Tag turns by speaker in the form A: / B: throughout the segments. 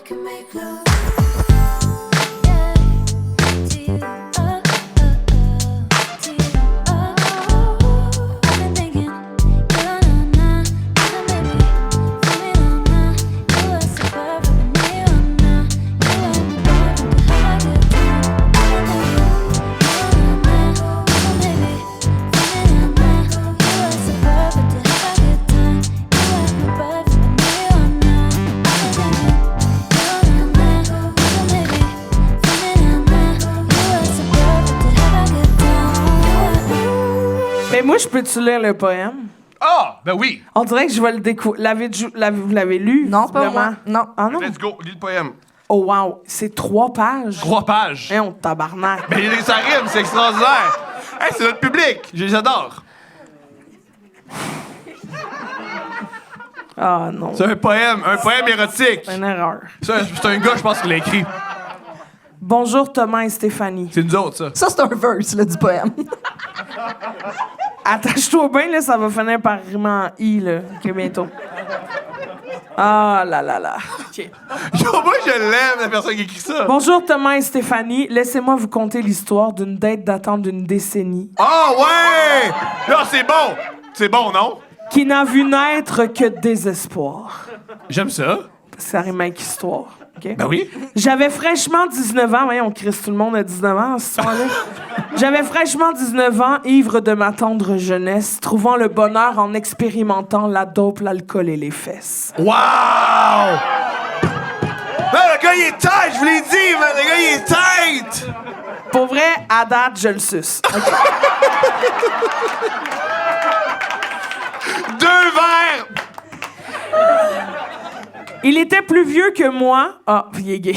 A: can make love.
B: Mais moi, je peux-tu lire le poème?
C: Ah, ben oui.
B: On dirait que je vais le découvrir. Vous l'avez lu?
D: Non, pas
B: vraiment?
D: moi. Non.
B: Ah non?
C: Let's go, lis le poème.
B: Oh wow, c'est 3 pages.
C: 3 pages.
B: Hein, on tabarnak.
C: Ben, ça rime, c'est extraordinaire. Hey, c'est notre public, je les adore.
B: Ah non,
C: C'est un poème érotique.
B: c'est une erreur.
C: C'est un gars, je pense, qui l'a écrit.
B: Bonjour Thomas et Stéphanie.
C: C'est nous autres, ça.
D: Ça, c'est un verse, là, du poème.
B: Attache-toi bien, là, ça va finir par rimer en I, là. OK, bientôt. Ah là là là. OK.
C: Yo, moi, je l'aime, la personne qui écrit ça.
B: Bonjour Thomas et Stéphanie. Laissez-moi vous conter l'histoire d'une date datant d'une décennie
C: Ah, ouais! Là, c'est bon. C'est bon, non?
B: qui n'a vu naître que désespoir.
C: J'aime ça.
B: Ça rime avec histoire. OK?
C: Ben oui.
B: J'avais fraîchement 19 ans. Voyons, on crisse tout le monde à 19 ans, ce soir-là. J'avais fraîchement 19 ans, ivre de ma tendre jeunesse, trouvant le bonheur en expérimentant la dope, l'alcool et les fesses.
C: Wow! Là, le gars, il est tight, je vous l'ai dit, man. Le gars, il est tight!
B: Pour vrai, à date, je le suce. OK.
C: 2 verres!
B: Il était plus vieux que moi. Ah, il est gay.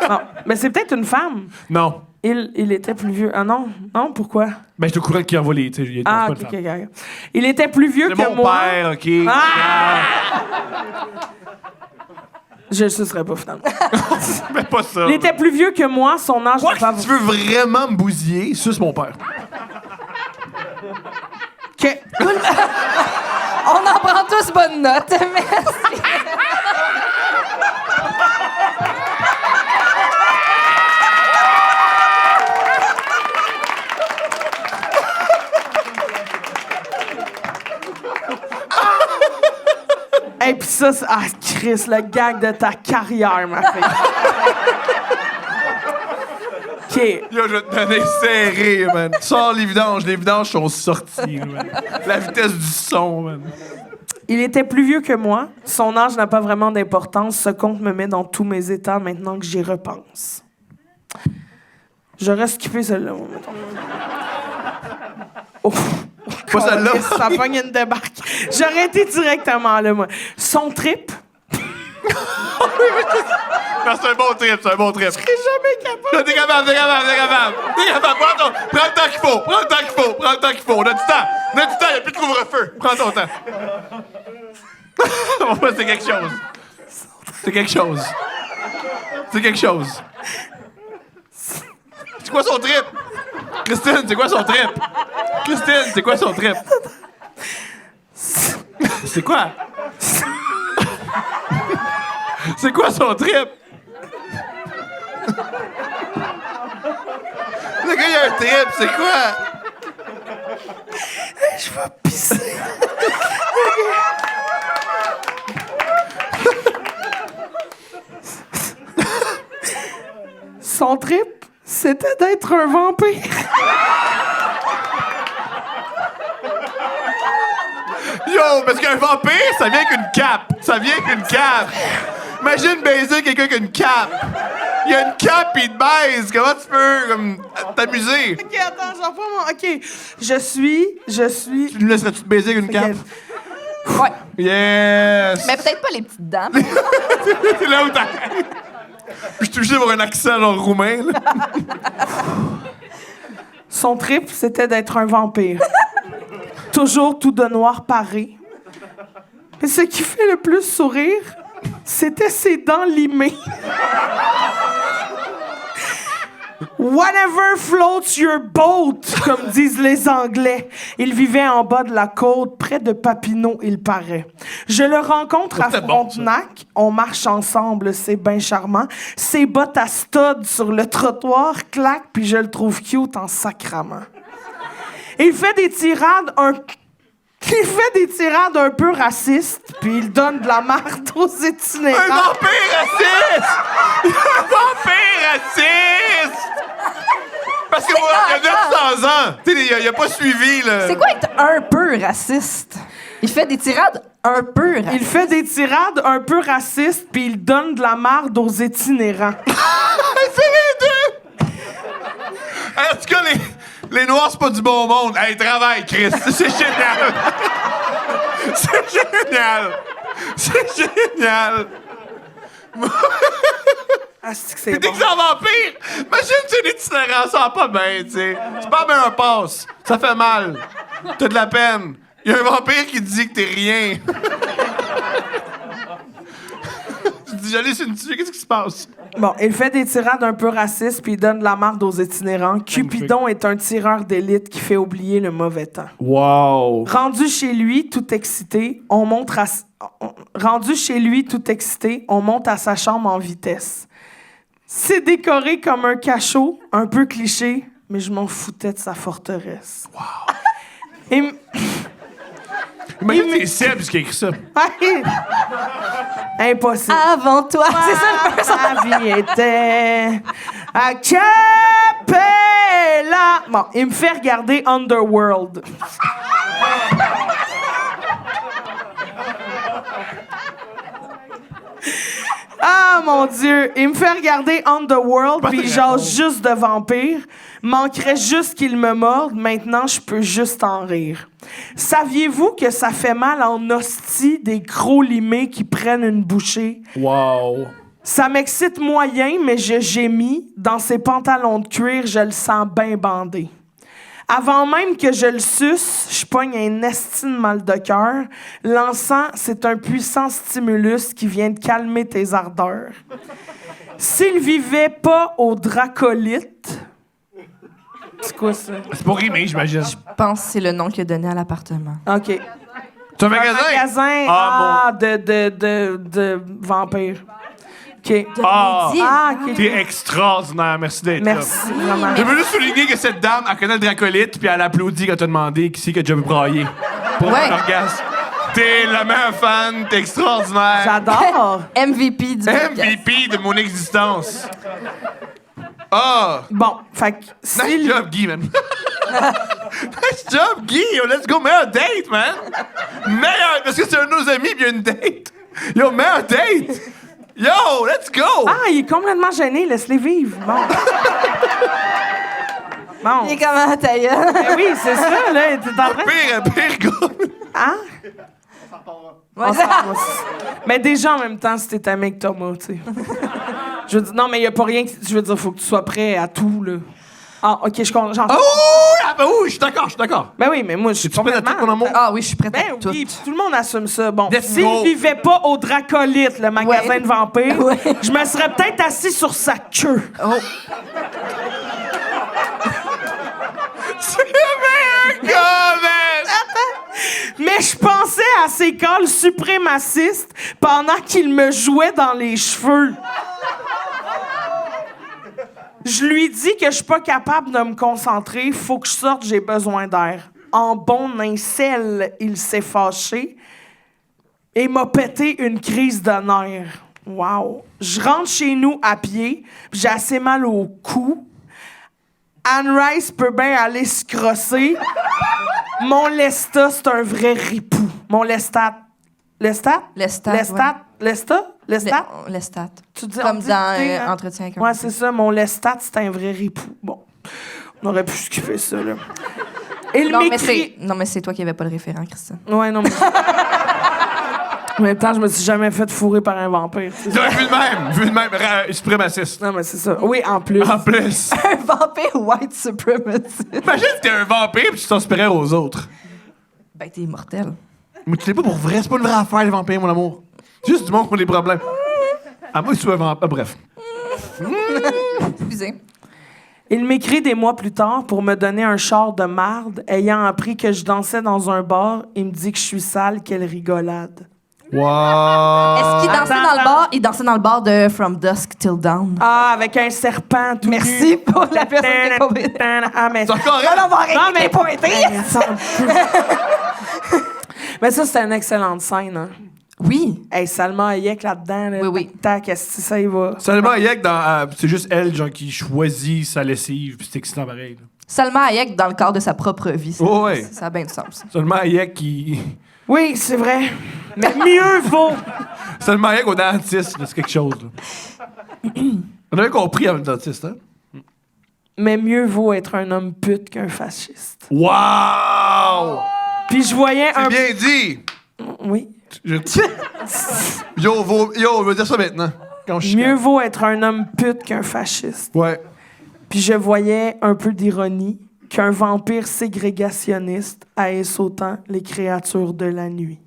B: Non, mais c'est peut-être une femme.
C: Non.
B: Il était plus vieux. Ah non? Non, pourquoi?
C: Ben, je te courant qu'il envoie les. Tu sais,
B: Ah,
C: pas
B: ok,
C: de
B: ok,
C: femme.
B: ok. Il était plus vieux
C: C'est
B: que
C: mon
B: moi.
C: père, OK?
B: Ah! Je le sucerai pas, finalement.
C: Mais pas ça.
B: Il était plus vieux que moi, son âge
C: Quoi,
B: n'est pas...
C: si tu veux vraiment me bousiller, suce mon père.
B: OK.
D: On en prend tous bonne note. Merci.
B: Et puis ça, c'est... Ah, Chris, le gag de ta carrière, ma fille. OK.
C: Yo, je vais te donner serré, man. Sors les vidanges sont sorties, man. La vitesse du son, man.
B: Il était plus vieux que moi. Son âge n'a pas vraiment d'importance. Ce conte me met dans tous mes états maintenant que j'y repense. J'aurais skippé celle-là, moi, mettons. Oh.
C: Pas celle-là.
B: Ça pogne une débarque. J'aurais été directement là, moi. Son trip.
C: Non, c'est un bon trip, c'est un bon trip.
B: Je serais jamais capable.
C: T'es capable. Prends le temps qu'il faut. Prends le temps qu'il faut. On a du temps, il n'y a plus de couvre-feu. Prends ton temps. C'est quelque chose. C'est quoi son trip? Christine, c'est quoi son trip? C'est quoi? C'est quoi son trip? Le gars, il a un trip, c'est quoi?
B: Je vais pisser. Son trip, c'était d'être un vampire.
C: Yo, parce qu'un vampire, ça vient qu'une cape. Imagine baiser quelqu'un qui a une cape. Il y a une cape et il te baise. Comment tu peux comme, t'amuser?
B: OK, attends, j'en prends mon... OK. Je suis...
C: Tu me laisserais-tu te baiser avec une cape?
D: Ouais.
C: Yes!
D: Mais peut-être pas les petites dents.
C: C'est là où t'as... Je suis touché pour un accent genre roumain, là.
B: Son trip, c'était d'être un vampire. Toujours tout de noir paré. Mais ce qui fait le plus sourire, c'était ses dents limées. Whatever floats your boat, comme disent les Anglais. Il vivait en bas de la côte, près de Papineau, il paraît. Je le rencontre à
C: C'était bon, ça.
B: Frontenac. On marche ensemble, c'est bien charmant. Ses bottes à stud sur le trottoir claquent, puis je le trouve cute en sacrament. Il fait des tirades un peu racistes, puis il donne de la marde aux itinérants.
C: Un vampire raciste! Un vampire raciste! Parce que moi, il y a 900 ans. Tu sais, il a pas suivi, là.
D: C'est quoi être un peu raciste? Il fait des tirades un peu racistes.
B: Il fait des tirades un peu racistes, puis il donne de la marde aux itinérants.
C: C'est les deux! En tout cas, les Noirs, c'est pas du bon monde. Hey, travaille, Chris. C'est génial. C'est génial. C'est génial.
B: Ah, c'est que c'est
C: Puis dès
B: bon.
C: que c'est un vampire, imagine, c'est l'itinérant, ça va pas bien, tu sais. C'est pas bien un passe. Ça fait mal. T'as de la peine. Il y a un vampire qui te dit que t'es rien. Tu dis, j'allais sur une tuer, qu'est-ce qui se passe?
B: Bon, il fait des tirades un peu racistes, puis il donne de la marde aux itinérants. Cupidon est un tireur d'élite qui fait oublier le mauvais temps.
C: Wow.
B: Rendu chez lui, tout excité, on monte à sa chambre en vitesse. C'est décoré comme un cachot, un peu cliché, mais je m'en foutais de sa forteresse. Wow.
C: Imagine, c'est Seb qui a écrit ça.
B: Impossible.
D: Avant toi, c'est ça le personnage.
B: Ma vie était à Capella. Bon, il me fait regarder Underworld. Ah, mon Dieu! Il me fait regarder Underworld, puis il jase juste de vampires. Manquerait juste qu'il me morde. Maintenant, je peux juste en rire. Saviez-vous que ça fait mal en hostie des gros limés qui prennent une bouchée?
C: Wow.
B: Ça m'excite moyen, mais je gémis. Dans ses pantalons de cuir, je le sens bien bandé. Avant même que je le suce, je pogne un estime mal de cœur. L'encens, c'est un puissant stimulus qui vient de calmer tes ardeurs. S'il vivait pas au Dracolite... C'est quoi ça?
C: C'est pour rimer, j'imagine.
D: Je pense que c'est le nom qu'il a donné à l'appartement.
B: OK.
C: C'est un
B: Un
C: magasin?
B: magasin de vampires. OK.
C: Ah,
B: Ah, OK.
C: t'es extraordinaire. Merci d'être là.
B: Merci, vraiment.
C: Je veux juste souligner que cette dame, elle connaît le Dracolite, puis elle applaudit quand t'as demandé qui c'est qui a déjà braillé pour
D: Ouais.
C: un orgasme. T'es la meilleure fan, t'es extraordinaire.
B: J'adore.
D: MVP du podcast.
C: MVP de mon existence. Ah!
B: Bon, fait que
C: Nice
B: s'il...
C: job, Guy, man. Nice job, Guy. Yo, let's go. Meilleur date, man. Meilleur, parce que c'est un de nos amis, puis il y a une date. Yo, meilleur date. Yo, let's go.
B: Ah, il est complètement gêné. Laisse-les vivre. Bon. Bon.
D: Il est comment, ta gueule?
B: Ben oui, c'est ça, là. T'es en train...
C: Pire gars.
B: Hein?
D: Ouais,
B: On s'en va. Mais déjà, en même temps, si t'es ami avec Thomas, tu sais. Je veux dire, non, mais il n'y a pas rien que... Je veux dire, faut que tu sois prêt à tout, là. Ah, OK, j'en...
C: Oh, je suis d'accord.
B: Ben oui, mais moi, je suis
C: Tu prêt à tout, mon
B: complètement...
C: amour?
D: Ah oui, je suis prête à
B: Ben
D: tout.
B: oui, tout le monde assume ça. Bon,
C: Let's
B: s'il
C: go.
B: vivait pas au Dracolite, le magasin
D: Ouais.
B: de vampires,
D: Ouais.
B: je me serais peut-être assis sur sa queue.
D: Oh.
C: C'est le meilleur gars, man.
B: Mais je pensais à ses calls suprémacistes pendant qu'il me jouait dans les cheveux. Je lui dis que je suis pas capable de me concentrer, faut que je sorte, j'ai besoin d'air. En bon incel, il s'est fâché et m'a pété une crise de nerfs. Wow. Je rentre chez nous à pied, puis j'ai assez mal au cou. Anne Rice peut bien aller se crosser. Mon Lestat, c'est un vrai ripou. Mon Lestat. Lestat?
D: Lestat,
B: Lestat? Lestat? Lestat?
D: Lestat.
B: Tu dis, on
D: Comme
B: dit
D: dans
B: T, hein?
D: Entretien avec un
B: Ouais, c'est ça. Mon Lestat, c'est un vrai ripou. Bon. On aurait pu skipper ça, là. Il m'écrit...
D: Non, mais c'est toi qui n'avais pas le référent, Christian.
B: Ouais, non, mais... En même temps, je me suis jamais fait fourrer par un vampire. C'est ça.
C: Vu le même, suprémaciste.
B: Non, mais c'est ça. Oui, en plus.
C: En plus.
D: Un vampire white supremacist.
C: Imagine que t'es un vampire puis tu t'inspirais aux autres.
D: Ben, t'es immortel.
C: Mais tu l'es pas pour vrai, c'est pas une vraie affaire, les vampires, mon amour. C'est juste du monde qui a des problèmes. À moi, je suis un vampire. Bref.
D: Excusez.
B: Il m'écrit des mois plus tard pour me donner un char de marde, ayant appris que je dansais dans un bar. Il me dit que je suis sale, quelle rigolade.
C: Wow!
D: Est-ce qu'il dansait
B: Attends,
D: dans le bar? Il dansait dans le bar de From Dusk Till Dawn.
B: Ah, avec un serpent tout
D: Merci
B: nu.
D: pour la personne qui a compris.
B: Ah, mais...
C: C'est encore
D: Là, on va arrêter
B: Non, mais-
D: les pointer.
B: Mais ça, c'était une excellente scène, hein.
D: Oui.
B: Hey, Salma Hayek là-dedans, là,
D: Oui.
B: tac, est-ce que ça y va?
C: Seulement Hayek, c'est juste elle genre, qui choisit sa lessive, puis c'est excitant pareil. Là.
D: Salma Hayek dans le cadre de sa propre vie. Ça,
C: Oh, ouais.
D: ça a bien du sens.
C: Seulement Hayek qui.
B: Oui, c'est vrai. Mais mieux vaut.
C: Seulement Hayek au dentiste, là, c'est quelque chose. Là. On avait compris avec le dentiste, hein?
B: Mais mieux vaut être un homme pute qu'un fasciste.
C: Wow!
B: Puis je voyais
C: C'est
B: un...
C: bien dit!
B: Oui.
C: Yo, je vais dire ça maintenant. Quand je
B: Mieux vaut être un homme pute qu'un fasciste.
C: Ouais.
B: Puis je voyais un peu d'ironie qu'un vampire ségrégationniste haïsse autant les créatures de la nuit.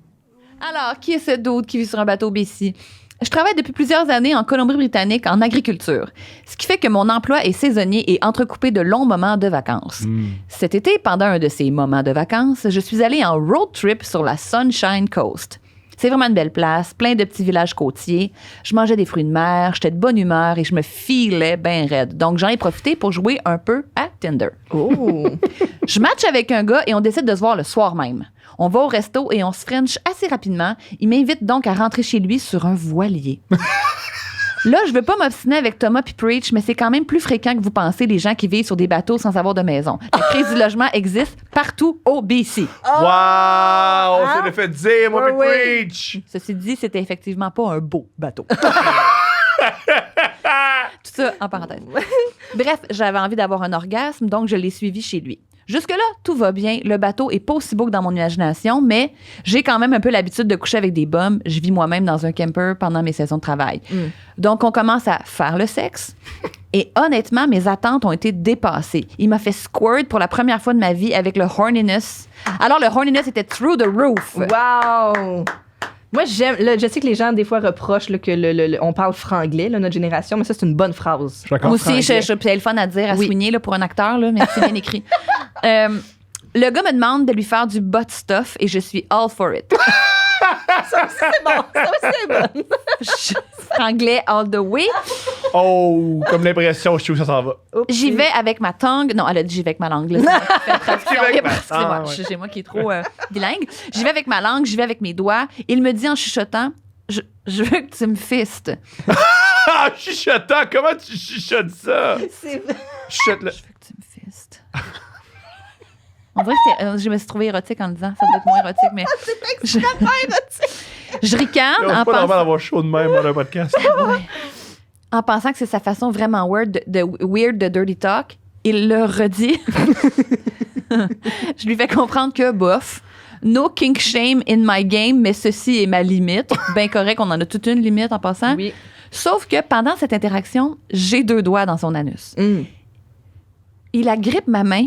A: Alors, qui est ce dude qui vit sur un bateau BC? Je travaille depuis plusieurs années en Colombie-Britannique en agriculture, ce qui fait que mon emploi est saisonnier et entrecoupé de longs moments de vacances. Cet été, pendant un de ces moments de vacances, je suis allée en road trip sur la Sunshine Coast. C'est vraiment une belle place, plein de petits villages côtiers. Je mangeais des fruits de mer, j'étais de bonne humeur et je me filais bien raide. Donc, j'en ai profité pour jouer un peu à Tinder.
D: Oh.
A: Je match avec un gars et on décide de se voir le soir même. On va au resto et on se french assez rapidement. Il m'invite donc à rentrer chez lui sur un voilier. Là, je veux pas m'obstiner avec Thomas puis Preach, mais c'est quand même plus fréquent que vous pensez les gens qui vivent sur des bateaux sans avoir de maison. La crise du logement existe partout au BC.
C: Wow! On s'est le fait dire, moi,
D: Ouais,
C: puis
D: ouais.
C: preach!
A: Ceci dit, c'était effectivement pas un beau bateau. Tout ça en parenthèse. Bref, j'avais envie d'avoir un orgasme, donc je l'ai suivi chez lui. Jusque-là, tout va bien. Le bateau est pas aussi beau que dans mon imagination, mais j'ai quand même un peu l'habitude de coucher avec des bums. Je vis moi-même dans un camper pendant mes saisons de travail. Donc, on commence à faire le sexe. Et honnêtement, mes attentes ont été dépassées. Il m'a fait squirt pour la première fois de ma vie avec le horniness. Alors, le horniness était through the roof.
E: Wow! Moi, j'aime. Là, je sais que les gens, des fois, reprochent là, que on parle franglais, là, notre génération, mais ça, c'est une bonne phrase.
A: Moi aussi, c'est le fun à dire, à
E: Oui.
A: souligner là, pour un acteur, là, mais c'est bien écrit. Le gars me demande de lui faire du butt stuff et je suis all for it.
E: C'est bon, ça aussi, c'est bon.
A: Franglais all the way.
C: Oh, comme l'impression, je trouve que ça s'en va.
A: J'y vais avec ma tongue. Non, elle a dit j'y vais avec ma langue. Là, c'est une traduction.
C: J'y vais avec ma-
A: Excusez-moi,
C: Ah, ouais.
A: c'est moi qui est trop bilingue. J'y vais avec ma langue, j'y vais avec mes doigts. Il me dit en chuchotant, je veux que tu me fistes.
C: Ah, chuchotant, comment tu chuchotes ça?
E: C'est
C: Chuchote là.
A: Je veux que tu me fistes. On dirait que je me suis trouvée érotique en le disant. Ça doit être moins érotique, mais... Je ricane
C: C'est
A: en
C: pas normal
A: pensant...
C: d'avoir chaud de même dans un podcast.
A: Ouais. En pensant que c'est sa façon vraiment weird de dirty talk. Il le redit. Je lui fais comprendre que, bof, no kink shame in my game, mais ceci est ma limite. Ben correct, on en a toute une limite en passant.
E: Oui.
A: Sauf que pendant cette interaction, j'ai 2 doigts dans son anus. Il agrippe ma main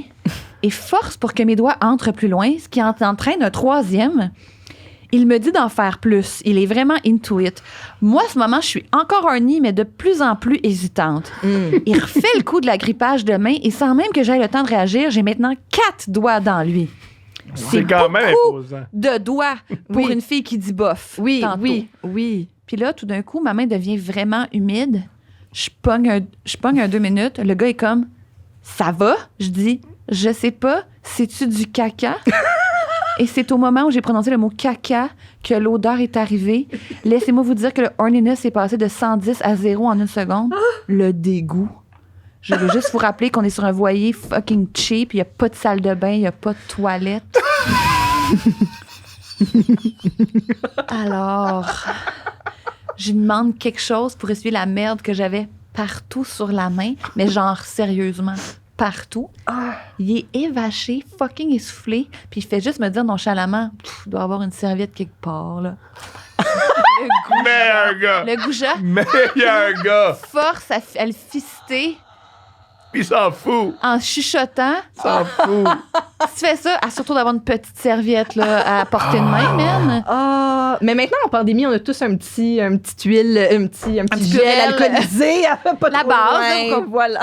A: et force pour que mes doigts entrent plus loin, ce qui entraîne un 3e. Il me dit d'en faire plus. Il est vraiment into it. Moi, à ce moment, je suis encore horny, mais de plus en plus hésitante. Il refait le coup de l'agrippage de main et sans même que j'aie le temps de réagir, j'ai maintenant 4 doigts dans lui.
C: C'est quand même
A: beaucoup
C: imposant.
A: de doigts pour
E: Oui.
A: une fille qui dit bof.
E: Oui,
A: tantôt.
E: oui.
A: Puis là, tout d'un coup, ma main devient vraiment humide. Je pogne un 2 minutes. Le gars est comme, ça va? Je dis, je sais pas. C'est-tu du caca? Et c'est au moment où j'ai prononcé le mot caca que l'odeur est arrivée. Laissez-moi vous dire que le horniness est passé de 110 à 0 en 1 seconde. Le dégoût. Je veux juste vous rappeler qu'on est sur un voilier fucking cheap. Il n'y a pas de salle de bain, il n'y a pas de toilette. Alors, je lui demande quelque chose pour essuyer la merde que j'avais partout sur la main, mais genre sérieusement, partout. Il est évaché, fucking essoufflé, puis il fait juste me dire nonchalamment, il doit avoir une serviette quelque part, là.
C: Meilleur gars!
A: Le goujat
C: Meilleur gars!
A: force à le fister
C: Il s'en fout!
A: en chuchotant.
C: Il s'en fout!
A: Si tu fais ça, à surtout d'avoir une petite serviette là, à portée de main, man.
E: Ah, mais maintenant, en pandémie, on a tous un petit huile, un petit
A: petit
E: gel
A: curel.
E: alcoolisé. Pas
A: La
E: trop
A: base,
E: loin,
A: là, comme-
E: voilà.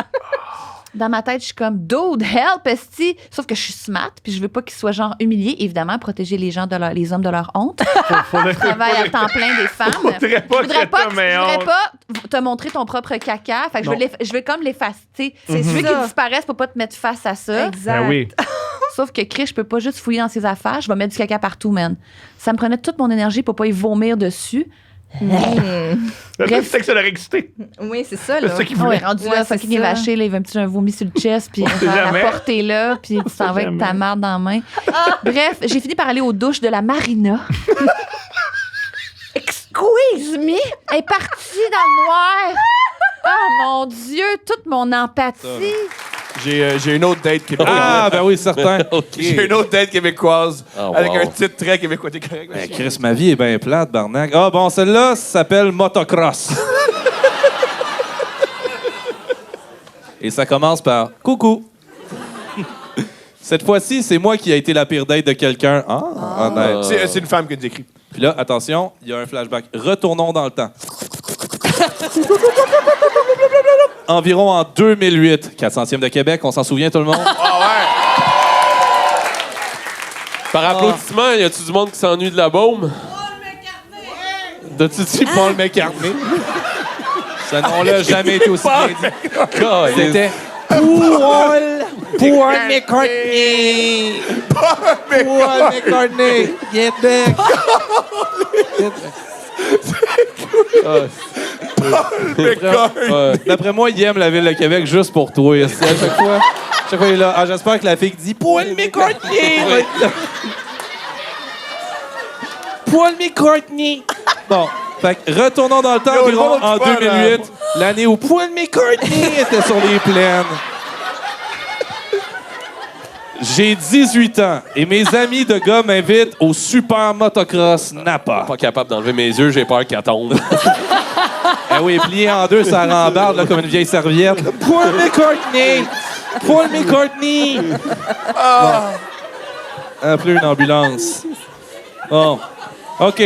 A: Dans ma tête, je suis comme, dude, help, esti. Sauf que je suis smart, puis je veux pas qu'ils soient genre humiliés. Évidemment, protéger les gens les hommes de leur honte. Je travaille à temps plein des femmes.
C: Faudrait pas
A: Je voudrais pas,
C: que t'aies honte.
A: te montrer ton propre caca. Fait que je veux comme l'effacer. Je veux
E: ça.
A: qu'ils disparaissent pour pas te mettre face à ça.
E: Exact.
C: Ben oui.
A: Sauf que Chris, je peux pas juste fouiller dans ses affaires. Je vais mettre du caca partout, man. Ça me prenait toute mon énergie pour pas y vomir dessus.
C: Le truc, c'est que ça l'aurait excité.
E: Oui, c'est ça,
C: C'est
E: là.
C: ça qu'il
A: Oh,
C: voulait.
A: il est rendu
E: Ouais,
A: là,
E: c'est
A: fucking
E: ça.
A: évaché, là, il veut un vomi sur le chest, puis
C: sait
A: la
C: jamais.
A: porter là, puis tu s'en vas avec ta marde dans la main. Bref, j'ai fini par aller aux douches de la marina. Excuse me! Elle est partie dans le noir. Oh mon Dieu, toute mon empathie.
F: J'ai une autre date québécoise.
G: Ah, ben oui, certain.
F: J'ai une autre date québécoise
G: Oh,
F: avec
G: wow.
F: un titre très québécois. T'es correct?
G: Ben, Chris, ma vie est bien plate, barnac. Ah, bon, celle-là s'appelle Motocross. Et ça commence par « Coucou ». Cette fois-ci, c'est moi qui ai été la pire date de quelqu'un. Ah, honnête.
F: C'est une femme qui nous écrit.
G: Puis là, attention, il y a un flashback. Retournons dans le temps. Environ en 2008, 400e de Québec, on s'en souvient tout le monde?
H: Par applaudissement, y a-tu du monde qui s'ennuie de la baume?
G: T'as-tu dit Paul McCartney? Ce nom-là n'a jamais été aussi bien dit. C'était Paul McCartney. Paul McCartney. Get back. D'après moi, il aime la ville de Québec juste pour toi. C'est à chaque fois, il est là. Ah, j'espère que la fille dit Paul McCartney. Paul McCartney. Bon, fait que retournons dans le temps
F: Yo,
G: environ
F: le monde
G: en
F: qui parle,
G: 2008, l'année où Paul McCartney était sur les plaines. J'ai 18 ans et mes amis de gars m'invitent au Super Motocross Napa.
H: Pas capable d'enlever mes yeux, j'ai peur qu'elle tombe.
G: Ah oui, plié en deux, ça rembarde là, comme une vieille serviette. Paul McCartney! Paul McCartney! Appelez une ambulance. Bon. OK.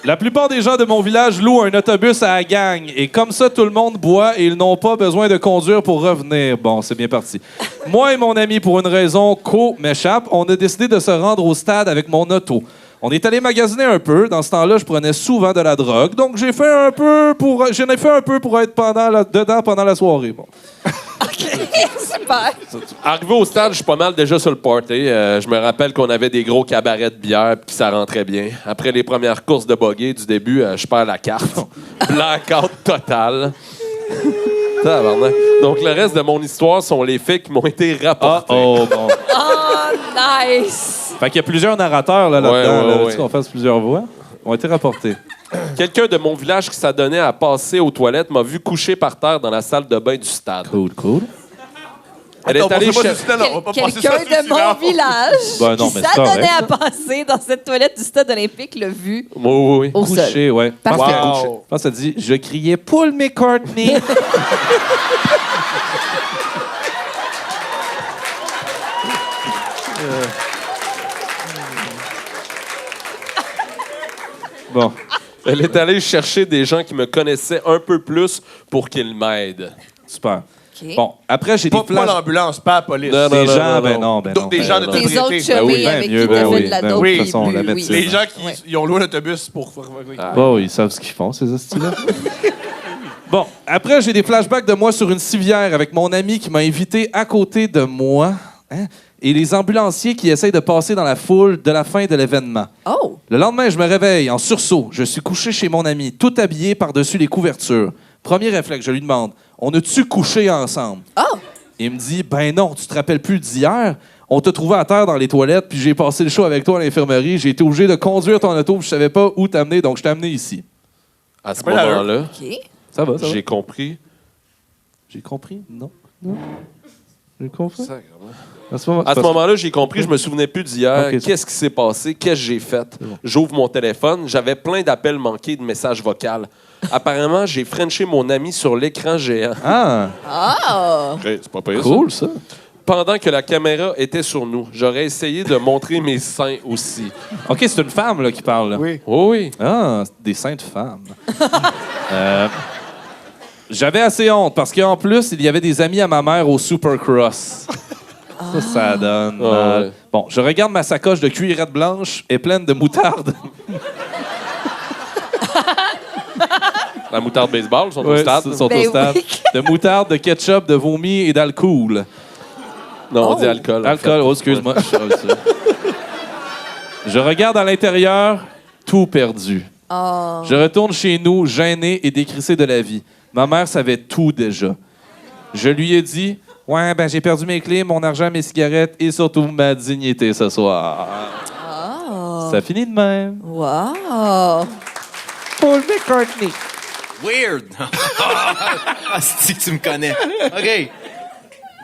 G: La plupart des gens de mon village louent un autobus à la gang. Et comme ça, tout le monde boit et ils n'ont pas besoin de conduire pour revenir. Bon, c'est bien parti. Moi et mon ami, pour une raison m'échappe, on a décidé de se rendre au stade avec mon auto. On est allé magasiner un peu. Dans ce temps-là, je prenais souvent de la drogue. Donc, j'en ai fait un peu pour être dedans pendant la soirée. Bon.
E: Super.
H: Arrivé au stade, je suis pas mal déjà sur le party. Je me rappelle qu'on avait des gros cabarets de bière puis que ça rentrait bien. Après les premières courses de buggy du début, je perds la carte. Blackout total. Tabarnak. Donc, le reste de mon histoire sont les faits qui m'ont été rapportés.
G: Oh, bon.
E: Oh, nice.
G: Fait qu'il y a plusieurs narrateurs là-dedans.
H: Ouais,
G: là.
H: ouais.
G: Veux-tu qu'on fasse plusieurs voix? Ont été rapportés.
H: Quelqu'un de mon village qui s'adonnait à passer aux toilettes m'a vu coucher par terre dans la salle de bain du stade.
G: Cool.
H: Elle est allée chercher...
F: on va pas passer ça
D: Quelqu'un
F: sur
D: de mon
F: silence.
D: village
G: Ben non,
D: qui
G: mais c'est
D: s'adonnait
G: correct.
D: à passer dans cette toilette du stade olympique l'a vu
H: Oui.
D: au sol.
G: Couché, ouais. Je pense
D: Parfait.
G: qu'elle couchait. Je pense qu'elle dit « Je criais Paul McCartney ». Bon.
H: Elle est allée chercher des gens qui me connaissaient un peu plus pour qu'ils m'aident.
G: Super.
D: OK.
G: Bon, après, j'ai des
F: Pas
G: flashs.
F: l'ambulance, pas la police.
H: Non,
G: Des
H: non,
G: gens,
H: non,
G: ben
H: non.
G: non, ben non.
F: Des gens de
D: Des autres
F: propriété.
D: chummies
G: oui,
D: avec
G: mieux,
D: qui
G: ben
D: t'as fait
G: oui,
D: de la
G: ben
D: dope.
G: oui, de
F: Oui,
G: toute façon, la
D: oui.
G: médecine.
F: Les gens qui
D: Ouais.
F: ils ont loué l'autobus pour...
G: Bon, ils savent ce qu'ils font, ces hosties-là. Bon, après, j'ai des flashbacks de moi sur une civière avec mon ami qui m'a invité à côté de moi. Hein, et les ambulanciers qui essayent de passer dans la foule de la fin de l'événement.
D: Oh!
G: Le lendemain, je me réveille en sursaut. Je suis couché chez mon ami, tout habillé par-dessus les couvertures. Premier réflexe, je lui demande « On a-tu couché ensemble? »
D: Oh!
G: Il me dit « Ben non, tu te rappelles plus d'hier? On t'a trouvé à terre dans les toilettes, puis j'ai passé le show avec toi à l'infirmerie. J'ai été obligé de conduire ton auto, puis je savais pas où t'amener, donc je t'ai amené ici.
H: À ce
F: Ben là,
H: moment-là,
D: OK.
G: Ça va, ça va.
H: j'ai compris...
G: J'ai compris? Non. J'ai compris?
H: Sacrément.
G: À ce moment-
H: À ce moment-là, j'ai compris, je me souvenais plus d'hier.
G: Ok, c'est-
H: Qu'est-ce qui s'est passé? Qu'est-ce que j'ai fait? J'ouvre mon téléphone. J'avais plein d'appels manqués de messages vocaux. Apparemment, j'ai frenché mon ami sur l'écran géant.
G: Ah,
D: Oh!
H: C'est pas pire,
G: cool, ça.
H: Pendant que la caméra était sur nous, j'aurais essayé de montrer mes seins aussi.
G: OK, c'est une femme là, qui parle. Là.
F: Oui.
H: Oh oui.
G: Ah, des saintes femmes. J'avais assez honte parce qu'en plus, il y avait des amis à ma mère au Supercross. Ça donne mal.
H: Ouais.
G: Bon, je regarde ma sacoche de cuirette blanche et pleine de moutarde.
H: La moutarde baseball, ils sont au
G: Ouais,
H: stade.
G: ils sont
E: Ben
G: au stade.
E: oui.
G: De moutarde, de ketchup, de vomi et d'alcool.
H: Non, on dit alcool. en
G: Alcool,
H: fait.
G: oh, excuse-moi. Je regarde à l'intérieur, tout perdu. Je retourne chez nous, gêné et décrissé de la vie. Ma mère savait tout déjà. Je lui ai dit, ouais, ben j'ai perdu mes clés, mon argent, mes cigarettes et surtout ma dignité ce soir. Ça finit de même.
E: Wow!
G: Paul McCartney.
I: Weird. Asti que tu me connais. OK.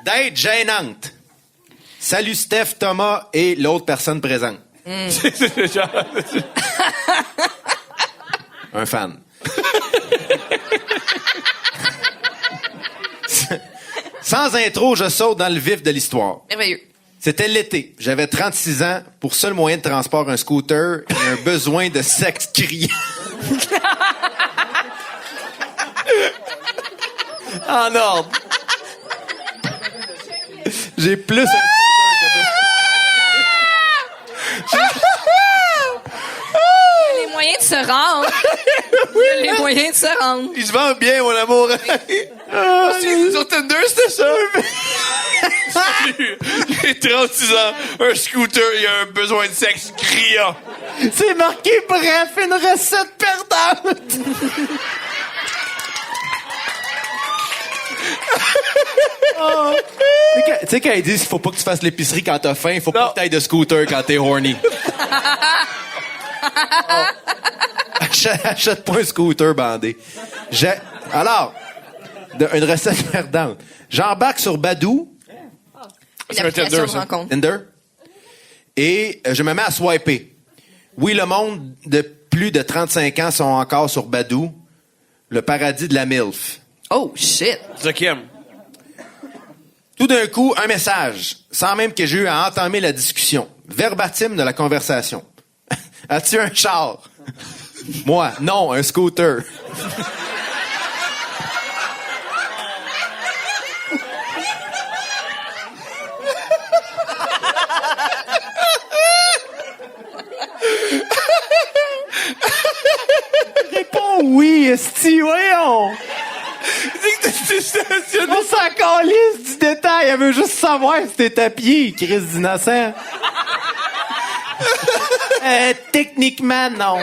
I: D'être gênante. Salut Steph, Thomas et l'autre personne présente. Un fan. Sans intro, je saute dans le vif de l'histoire.
D: Merveilleux.
I: C'était l'été. J'avais 36 ans. Pour seul moyen de transport, un scooter et un besoin de sexe criant. En ordre. J'ai plus un
D: Les moyens de se rendre. Les moyens de se rendre.
I: Il se vend bien, mon amour. Sur Tinder, c'était ça. J'ai 36 ans, un scooter et un besoin de sexe criant. C'est marqué bref, une recette perdante. Tu sais quand ils disent qu'il faut pas que tu fasses l'épicerie quand t'as faim, il faut pas que t'ailles de scooter quand t'es horny. Achète pas un scooter bandé. Alors, une recette perdante. J'embarque sur Badoo.
D: Une application de rencontre.
I: Tinder. Et je me mets à swiper. Oui, le monde de plus de 35 ans sont encore sur Badoo. Le paradis de la MILF.
D: Oh, shit.
I: Tout d'un coup, un message, sans même que j'ai eu à entamer la discussion. Verbatim de la conversation. As-tu un char? Moi, non, un scooter. Réponds oui, esti, voyons! On s'en calisse du détail, elle veut juste savoir si t'es à pied, Chris d'innocent. Techniquement, non.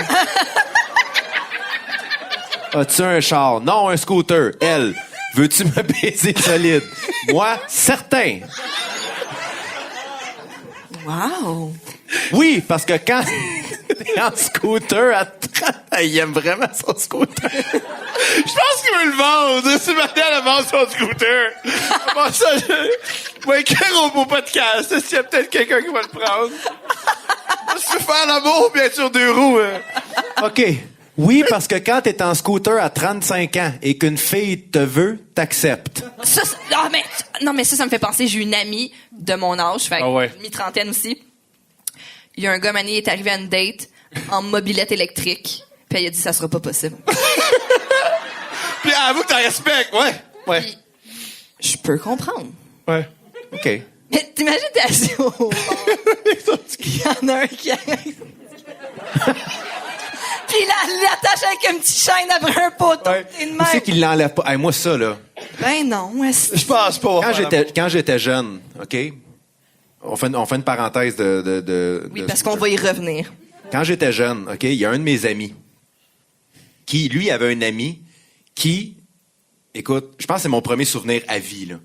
I: As-tu un char? Non, un scooter. Elle, veux-tu me baiser solide? Moi, certain.
D: Wow.
I: Oui, parce que quand t'es en scooter à 30, il aime vraiment son scooter. Je pense qu'il veut le vendre. Si maintenant elle vend son scooter. Bon, ça, je vais écrire au beau podcast. S'il y a peut-être quelqu'un qui va le prendre. Si tu veux faire l'amour, bien sûr, 2 roues. OK. Oui, parce que quand t'es en scooter à 35 ans et qu'une fille te veut, t'acceptes.
D: Ça, non, mais ça me fait penser. J'ai une amie de mon âge, fait mi-trentaine aussi. Il y a un gars, mané, il est arrivé à une date en mobilette électrique. Puis il a dit, ça sera pas possible.
I: Puis avoue que t'en respectes, ouais.
D: Puis, je peux comprendre.
I: Ouais. OK.
D: Mais t'imagines, t'es assis au bord. Il y en a un qui arrive. Puis il l'attache avec un petit chaîne après un poteau. Et de
I: Où
D: même.
I: c'est qu'il l'enlève pas? Hey, moi, ça, là.
D: Ben non,
I: Je pense pas. Quand j'étais jeune, OK? On fait une parenthèse de
D: Oui, parce qu'on va y revenir.
I: Quand j'étais jeune, OK, il y a un de mes amis qui, lui, avait un ami qui, écoute, je pense que c'est mon premier souvenir à vie, là.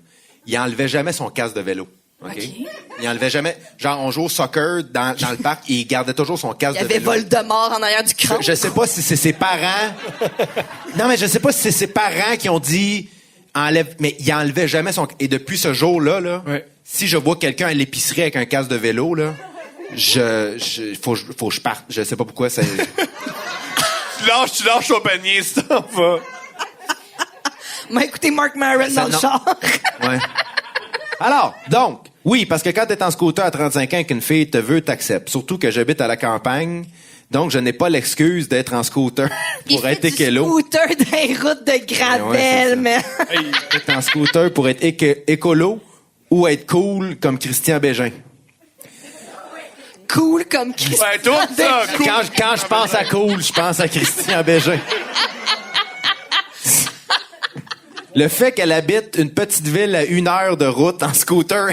I: Il enlevait jamais son casque de vélo. OK? Il enlevait jamais. Genre, on joue au soccer dans le parc et il gardait toujours son casque
D: Il y
I: de
D: avait
I: vélo.
D: Voldemort en arrière du crâne.
I: Je sais pas si c'est ses parents. Non, mais je sais pas si c'est ses parents qui ont dit enlève. Mais il enlevait jamais son. Et depuis ce jour-là, là, si je vois quelqu'un à l'épicerie avec un casque de vélo, là, faut que je parte. Je sais pas pourquoi ça. tu lâches ton panier, ça va.
D: M'a écouté Mark Maron dans le char.
I: Ouais. Alors, donc, oui, parce que quand t'es en scooter à 35 ans et qu'une fille te veut, t'acceptes. Surtout que j'habite à la campagne. Donc, je n'ai pas l'excuse d'être en scooter pour être écolo.
E: Scooter des routes de gravel,
I: Ouais, c'est ça.
E: mais.
I: Être en scooter pour être écolo ou être cool comme Christian Bégin.
E: Cool comme qui.
C: Ouais, tout ça, cool.
I: Quand je pense à cool, je pense à Christian Bégin. Le fait qu'elle habite une petite ville à 1 heure de route en scooter.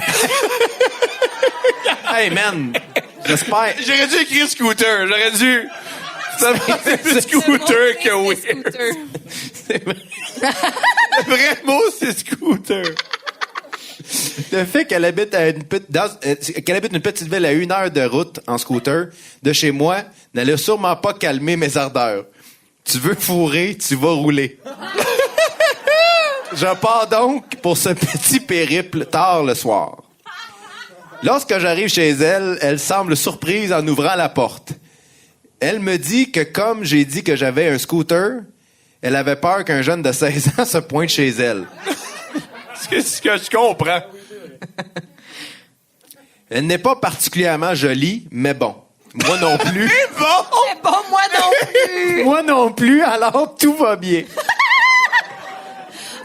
I: Hey man, j'espère.
C: J'aurais dû écrire scooter. J'aurais dû. Ça c'est plus scooter que oui. Le vrai mot, c'est scooter.
I: Le fait qu'elle habite qu'elle habite une petite ville à 1 heure de route en scooter de chez moi n'allait sûrement pas calmer mes ardeurs. Tu veux fourrer, tu vas rouler. Je pars donc pour ce petit périple tard le soir. Lorsque j'arrive chez elle, elle semble surprise en ouvrant la porte. Elle me dit que comme j'ai dit que j'avais un scooter, elle avait peur qu'un jeune de 16 ans se pointe chez elle.
C: C'est ce que je comprends.
I: Elle n'est pas particulièrement jolie, mais bon. Moi non plus.
E: Bon, moi non plus!
I: Moi non plus, alors tout va bien.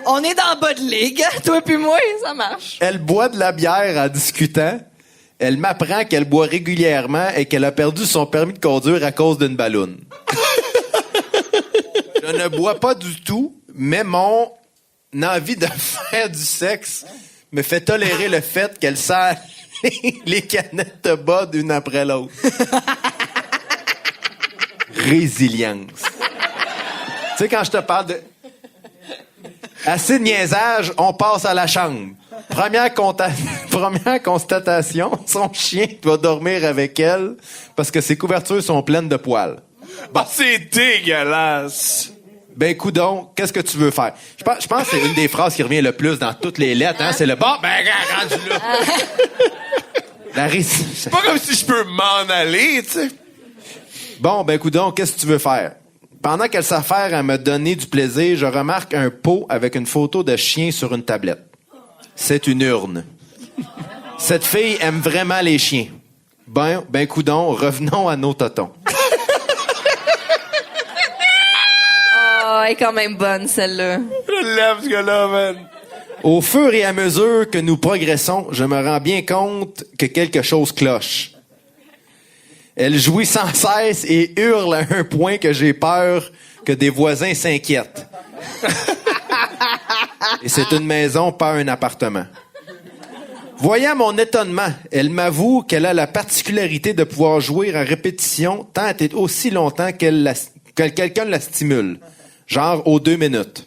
E: On est dans le bas de ligue, toi puis moi, ça marche.
I: Elle boit de la bière en discutant. Elle m'apprend qu'elle boit régulièrement et qu'elle a perdu son permis de conduire à cause d'une balloune. Je ne bois pas du tout, mais mon envie de faire du sexe me fait tolérer le fait qu'elle sert les canettes de bud une après l'autre. Résilience. Tu sais, quand je te parle de... Assez de niaisage, on passe à la chambre. Première constatation, son chien doit dormir avec elle parce que ses couvertures sont pleines de poils.
C: Bon, c'est dégueulasse.
I: Ben, coudon, qu'est-ce que tu veux faire? Je pense que c'est une des phrases qui revient le plus dans toutes les lettres, hein? C'est le « bon, ben, rendu là. »
C: C'est pas comme si je peux m'en aller, tu sais.
I: Bon, ben, coudon, qu'est-ce que tu veux faire? Pendant qu'elle s'affaire à me donner du plaisir, je remarque un pot avec une photo de chien sur une tablette. C'est une urne. Cette fille aime vraiment les chiens. Ben, coudon, revenons à nos totons.
D: Oh, elle est quand même bonne, celle-là.
C: Je l'aime, ce gars-là, man.
I: Au fur et à mesure que nous progressons, je me rends bien compte que quelque chose cloche. Elle jouit sans cesse et hurle à un point que j'ai peur que des voisins s'inquiètent. Et c'est une maison, pas un appartement. Voyant mon étonnement, elle m'avoue qu'elle a la particularité de pouvoir jouer à répétition tant et aussi longtemps que quelqu'un la stimule, genre aux 2 minutes.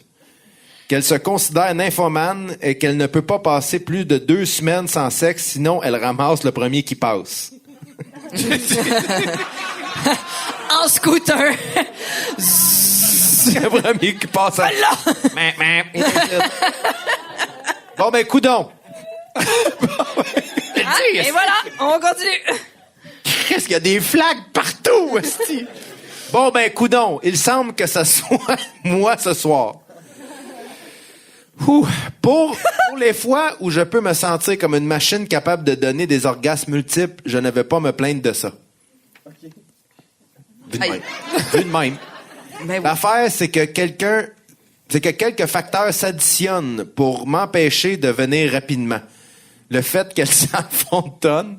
I: Qu'elle se considère nymphomane et qu'elle ne peut pas passer plus de 2 semaines sans sexe, sinon elle ramasse le premier qui passe.
E: En scooter.
I: Le premier qui passe à... Bon, ben, coudon.
E: Et voilà, on continue.
I: Qu'est-ce qu'il y a des flags partout, esti? Bon, ben, coudon, il semble que ça soit moi ce soir. Pour les fois où je peux me sentir comme une machine capable de donner des orgasmes multiples, je ne vais pas me plaindre de ça. Okay. Vu de même. Vu de même.
E: Ben oui.
I: L'affaire, c'est que quelques facteurs s'additionnent pour m'empêcher de venir rapidement. Le fait qu'elle s'enfontonne,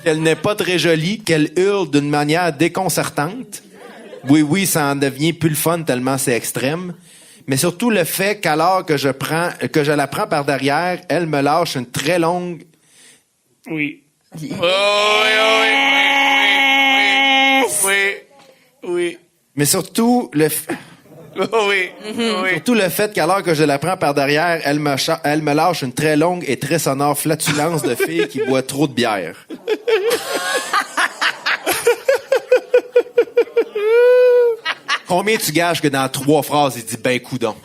I: qu'elle n'est pas très jolie, qu'elle hurle d'une manière déconcertante. Oui, ça en devient plus le fun tellement c'est extrême. Mais surtout le fait qu'alors que je la prends par derrière, elle me lâche une très longue...
C: Oui. Oui.
I: Mais surtout le
C: Surtout
I: le fait qu'alors que je la prends par derrière, elle me lâche une très longue et très sonore flatulence de fille qui boit trop de bière. Combien tu gages que dans 3 phrases, il dit « ben coudon ».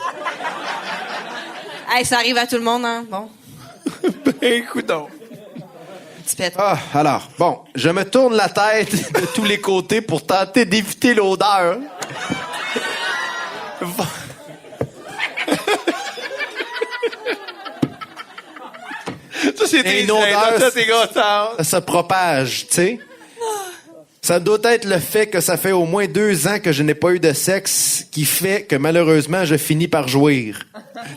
D: Hey, ça arrive à tout le monde, hein? Bon.
C: Ben, coudon.
D: Petit pète.
I: Ah, alors, bon, je me tourne la tête de tous les côtés pour tenter d'éviter l'odeur.
C: Ça, c'est
I: une odeur,
C: ça, c'est gâteau.
I: ça se propage, tu sais. Ça doit être le fait que ça fait au moins 2 ans que je n'ai pas eu de sexe qui fait que malheureusement je finis par jouir.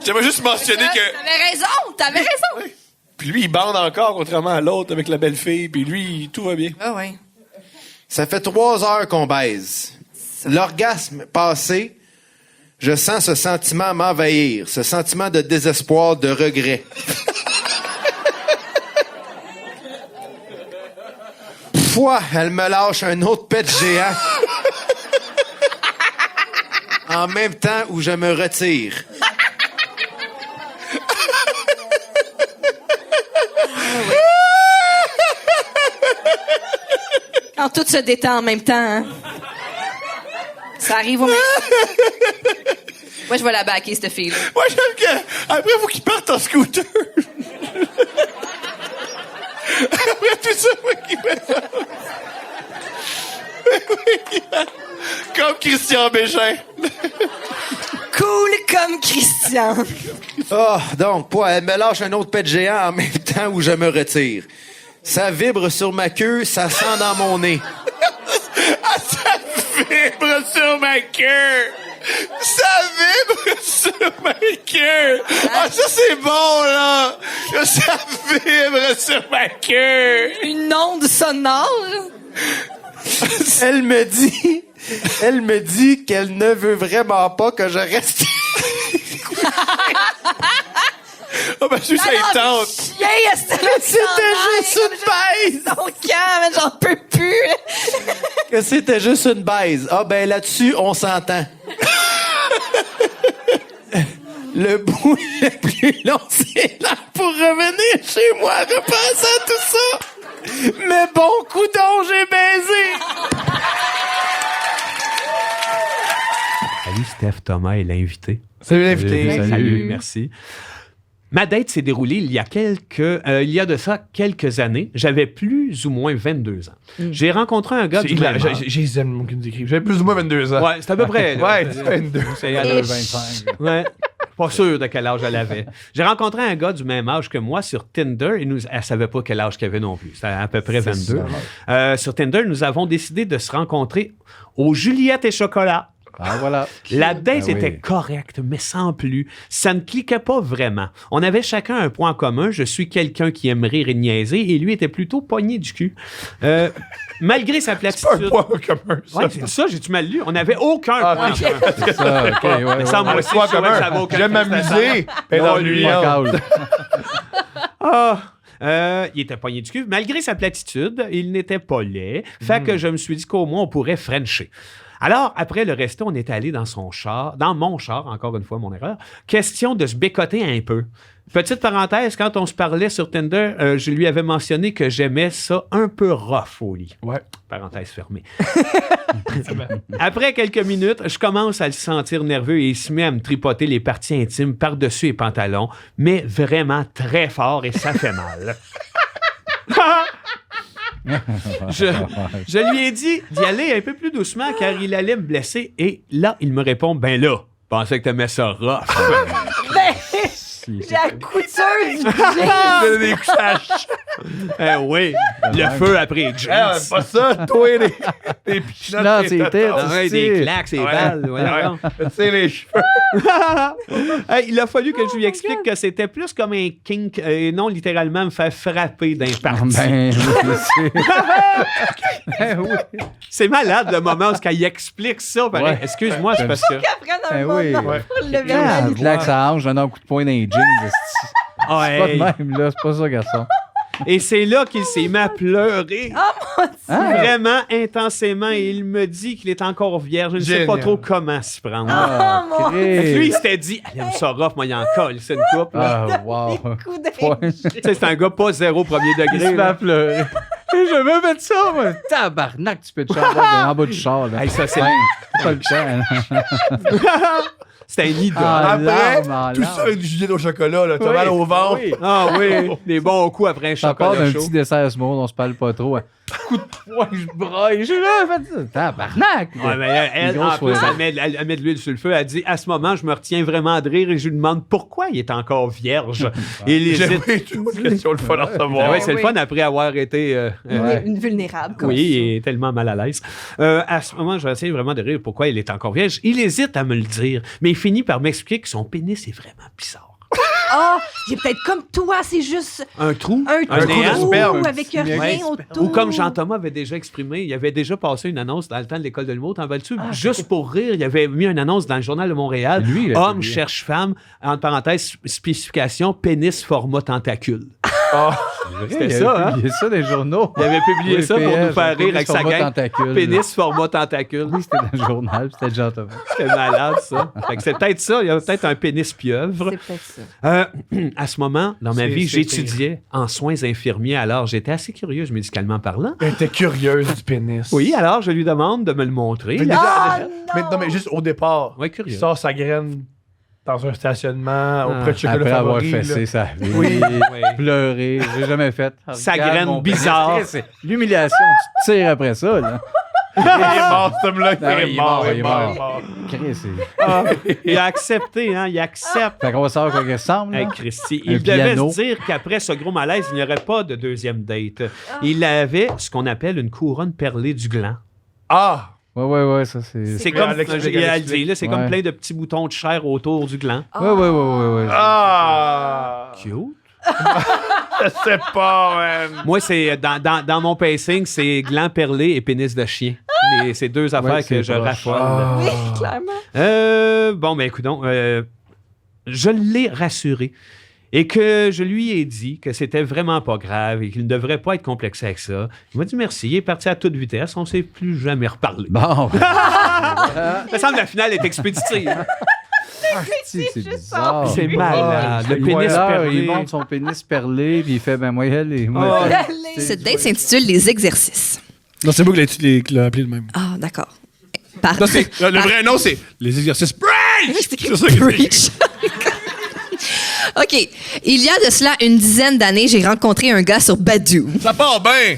C: J'aimerais juste mentionner que...
D: T'avais raison.
F: Puis lui, il bande encore, contrairement à l'autre avec la belle fille. Puis lui, tout va bien.
D: Ah ouais.
I: Ça fait 3 heures qu'on baise. L'orgasme passé, je sens ce sentiment m'envahir, ce sentiment de désespoir, de regret. Fois, elle me lâche un autre pet géant. En même temps où je me retire.
D: Quand tout se détend en même temps, hein. Ça arrive au même temps. Moi, je vais la backer, cette fille-là.
F: Moi, j'aime que... Après, faut qu'il parte en scooter. Après tout ça, faut qu'il fait ça. Comme Christian Bégin.
D: Cool comme Christian.
I: Donc, elle me lâche un autre pet géant en même temps où je me retire. Ça vibre sur ma queue, ça sent dans mon nez.
F: Ça vibre sur ma queue. Ça vibre sur ma queue. Ah, ça, c'est bon, là. Ça vibre sur ma queue.
D: Une onde sonore.
I: Elle me dit qu'elle ne veut vraiment pas que je reste.
F: Oh, ben, je suis tente.
I: C'était juste une baise.
D: Ton camp, mais j'en peux plus.
I: Que c'était juste une baise. Ah, ben là-dessus, on s'entend. Le bout le plus long, c'est là pour revenir chez moi, repenser à tout ça. Mais bon coudon, j'ai baisé.
J: Salut Steph, Thomas et l'invité.
F: Salut l'invité.
J: Salut, merci. Ma date s'est déroulée il y a de ça quelques années. J'avais plus ou moins 22 ans. J'ai rencontré un gars du même âge.
F: J'avais plus ou moins 22 ans.
J: Ouais, c'est à peu près. Là.
F: Ouais, 22.
J: C'est à 25. Ouais. Pas sûr de quel âge elle avait. J'ai rencontré un gars du même âge que moi sur Tinder et elle savait pas quel âge qu'il avait non plus. C'était à peu près 22. Sur Tinder, nous avons décidé de se rencontrer au Juliette et Chocolat.
K: Ah, voilà.
J: La date était correcte, mais sans plus. Ça ne cliquait pas vraiment. On avait chacun un point en commun. Je suis quelqu'un qui aime rire et niaiser, et lui était plutôt pogné du cul. Malgré sa platitude...
F: C'est pas un point commun, ça.
J: Ouais, c'est ça, j'ai-tu mal lu? On n'avait aucun point en commun.
K: C'est ça, OK, ouais.
J: Mais ça, moi aussi, je trouvais que ça avait aucun
F: J'aime m'amuser.
J: Il était pogné du cul. Malgré sa platitude, il n'était pas laid. Fait que je me suis dit qu'au moins, on pourrait frencher. Alors, après le resto, on est allé dans mon char, encore une fois, mon erreur. Question de se bécoter un peu. Petite parenthèse, quand on se parlait sur Tinder, je lui avais mentionné que j'aimais ça un peu rough au lit.
F: Ouais.
J: Parenthèse fermée. Après quelques minutes, je commence à le sentir nerveux et il se met à me tripoter les parties intimes par-dessus les pantalons, mais vraiment très fort et ça fait mal. Je lui ai dit d'y aller un peu plus doucement car il allait me blesser et là, il me répond, ben là, je pensais que t'aimais ça rough.
E: La couture du jean.
J: Des couchages. Oui, le feu après les jeans.
F: Pas ça, toi, des pichenottes.
K: Non, c'est tête.
J: Des claques, c'est balles.
F: C'est les cheveux.
J: Il a fallu que je lui explique que c'était plus comme un kink et non littéralement me faire frapper d'un parti. C'est malade le moment où il explique ça. Pareil. Ouais. Excuse-moi, c'est parce que...
K: Il claque sa hanche, donne un coup de poing dans les jeans. C'est pas de même, là. C'est pas ça, garçon.
J: Et c'est là qu'il s'est mis à pleurer.
E: Oh mon Dieu!
J: Vraiment intensément. Et il me dit qu'il est encore vierge. Je ne sais pas trop comment s'y prendre.
K: Ah,
E: mon Dieu!
J: Lui, il s'était dit, elle aime ça rough, moi, il en colle. C'est une coupe.
K: Ah, wow.
J: Tu sais, c'est un gars pas zéro premier degré.
K: Il se met à pleurer. Je veux mettre ça, moi. Tabarnak, tu peux te chanter en bas du char, là.
J: Hey, ça, c'est
K: pas le temps.
J: C'était un idole.
C: Après,
K: larmes,
C: tout ça avec du Juliette au chocolat, là. T'as mal au ventre.
K: Oui.
J: Ah oui, des bons coups après un
K: Ça part
J: chocolat
K: d'un
J: chaud.
K: petit dessert small, on se parle pas trop. Hein. Coup de poing, je braille. J'ai là fait ça. Tabarnak!
J: Ouais, mais elle,
K: Une
J: en
K: grosse
J: plus,
K: soirée.
J: elle met de l'huile sur le feu. Elle dit, à ce moment, je me retiens vraiment de rire et je lui demande pourquoi il est encore vierge. Et il hésite.
C: J'ai toujours une question le fun à savoir.
J: Ouais, c'est le fun après avoir été...
E: Une vulnérable. Comme
J: oui, il est tellement mal à l'aise. À ce moment, j'essaie vraiment de rire pourquoi il est encore vierge. Il hésite à me le dire, mais il finit par m'expliquer que son pénis est vraiment bizarre.
E: Ah, il est peut-être comme toi, c'est juste
J: Un trou?
E: un
J: trou
E: trou
J: d'asperge.
E: avec rien
J: Ouais.
E: autour.
J: Ou comme Jean-Thomas avait déjà exprimé, il avait déjà passé une annonce dans le temps de l'école de l'humour, t'en vas-tu? Juste pour rire, il avait mis une annonce dans le Journal de Montréal.
K: Lui, il a
J: Homme
K: publié.
J: cherche femme, entre parenthèses, spécification, pénis format tentacule. C'était ça, hein?
K: Il y a ça dans les journaux.
J: Il avait publié
K: Oui,
J: ça pour
K: PS,
J: nous faire rire avec sa
K: format
J: gang.
K: tentacule.
J: Pénis format tentacule.
K: Oui, c'était dans le journal, c'était Jean-Thomas.
J: C'était malade, ça. Fait que c'est peut-être ça. Il y avait peut-être un pénis pieuvre.
E: C'est peut-être ça.
J: À ce moment, dans ma
B: C'est-
J: vie,
B: c'est-
J: j'étudiais en soins infirmiers. Alors, j'étais assez curieuse médicalement parlant.
C: Elle était curieuse du pénis.
J: Oui, alors je lui demande de me le montrer.
C: Mais,
E: Ah,
C: mais non, mais juste au départ,
J: Ouais,
C: il
J: curieux.
C: sort sa graine dans un stationnement auprès de chocolat
K: Après avoir
C: favori. là.
K: fessé sa vie,
J: Oui.
K: pleuré, j'ai jamais fait.
J: Sa
K: Regarde
J: graine
K: mon pénis.
J: bizarre.
K: C'est l'humiliation, tu tires après ça, là.
C: Il est mort, ce homme-là.
K: Non,
C: Il est mort, il est mort.
K: Chris, c'est-
J: Il a accepté, hein? Il accepte.
K: Fait qu'on va savoir quoi qu'il ressemble, là.
J: Hey, Christy,
K: Un
J: il devait
K: piano.
J: se dire qu'après ce gros malaise, il n'y aurait pas de deuxième date. Il avait ce qu'on appelle une couronne perlée du gland.
C: Ah!
K: Ouais, ça c'est...
J: C'est
C: Ouais,
J: comme,
C: Alex,
J: il a le dit, là, c'est comme
K: Ouais.
J: plein de petits boutons de chair autour du gland.
K: Ouais.
C: Ah!
J: Cute.
C: Je sais pas, man.
J: Moi, c'est dans mon pacing, c'est gland perlé et pénis de chien. C'est deux affaires
K: Ouais,
J: que
K: c'est
J: je
K: proche.
J: raffole.
E: Oui, clairement.
J: Bon, ben écoutons, je l'ai rassuré et que je lui ai dit que c'était vraiment pas grave et qu'il ne devrait pas être complexé avec ça. Il m'a dit merci, il est parti à toute vitesse, on ne s'est plus jamais reparlé.
K: Bon,
J: Ça me semble que la finale est expéditive.
K: c'est bizarre.
J: C'est malade. Le
K: Le
J: pénis perlé.
K: il monte son pénis perlé, puis il fait, ben moi, elle est...
J: Oh.
D: Cette date s'intitule Les exercices.
C: Non, c'est moi qui l'ai appelé de même.
D: Ah, d'accord. Par...
C: Non, le vrai nom, c'est les exercices Breach!
D: C'est ça Breach. OK. Il y a de cela une dizaine d'années, j'ai rencontré un gars sur Badoo.
C: Ça part bien!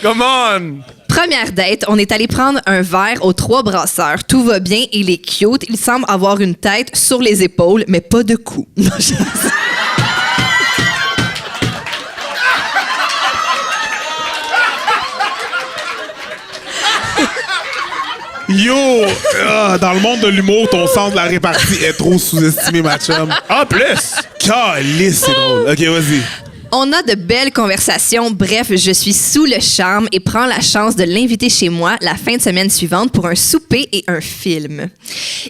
C: Come on!
D: Première date, on est allé prendre un verre aux 3 brasseurs. Tout va bien, il est cute. Il semble avoir une tête sur les épaules, mais pas de cou. Non,
L: Yo! Dans le monde de l'humour, ton sens de la répartie est trop sous-estimé, ma chum.
C: En plus!
L: Calisse, c'est drôle. OK, vas-y.
D: On a de belles conversations. Bref, je suis sous le charme et prends la chance de l'inviter chez moi la fin de semaine suivante pour un souper et un film.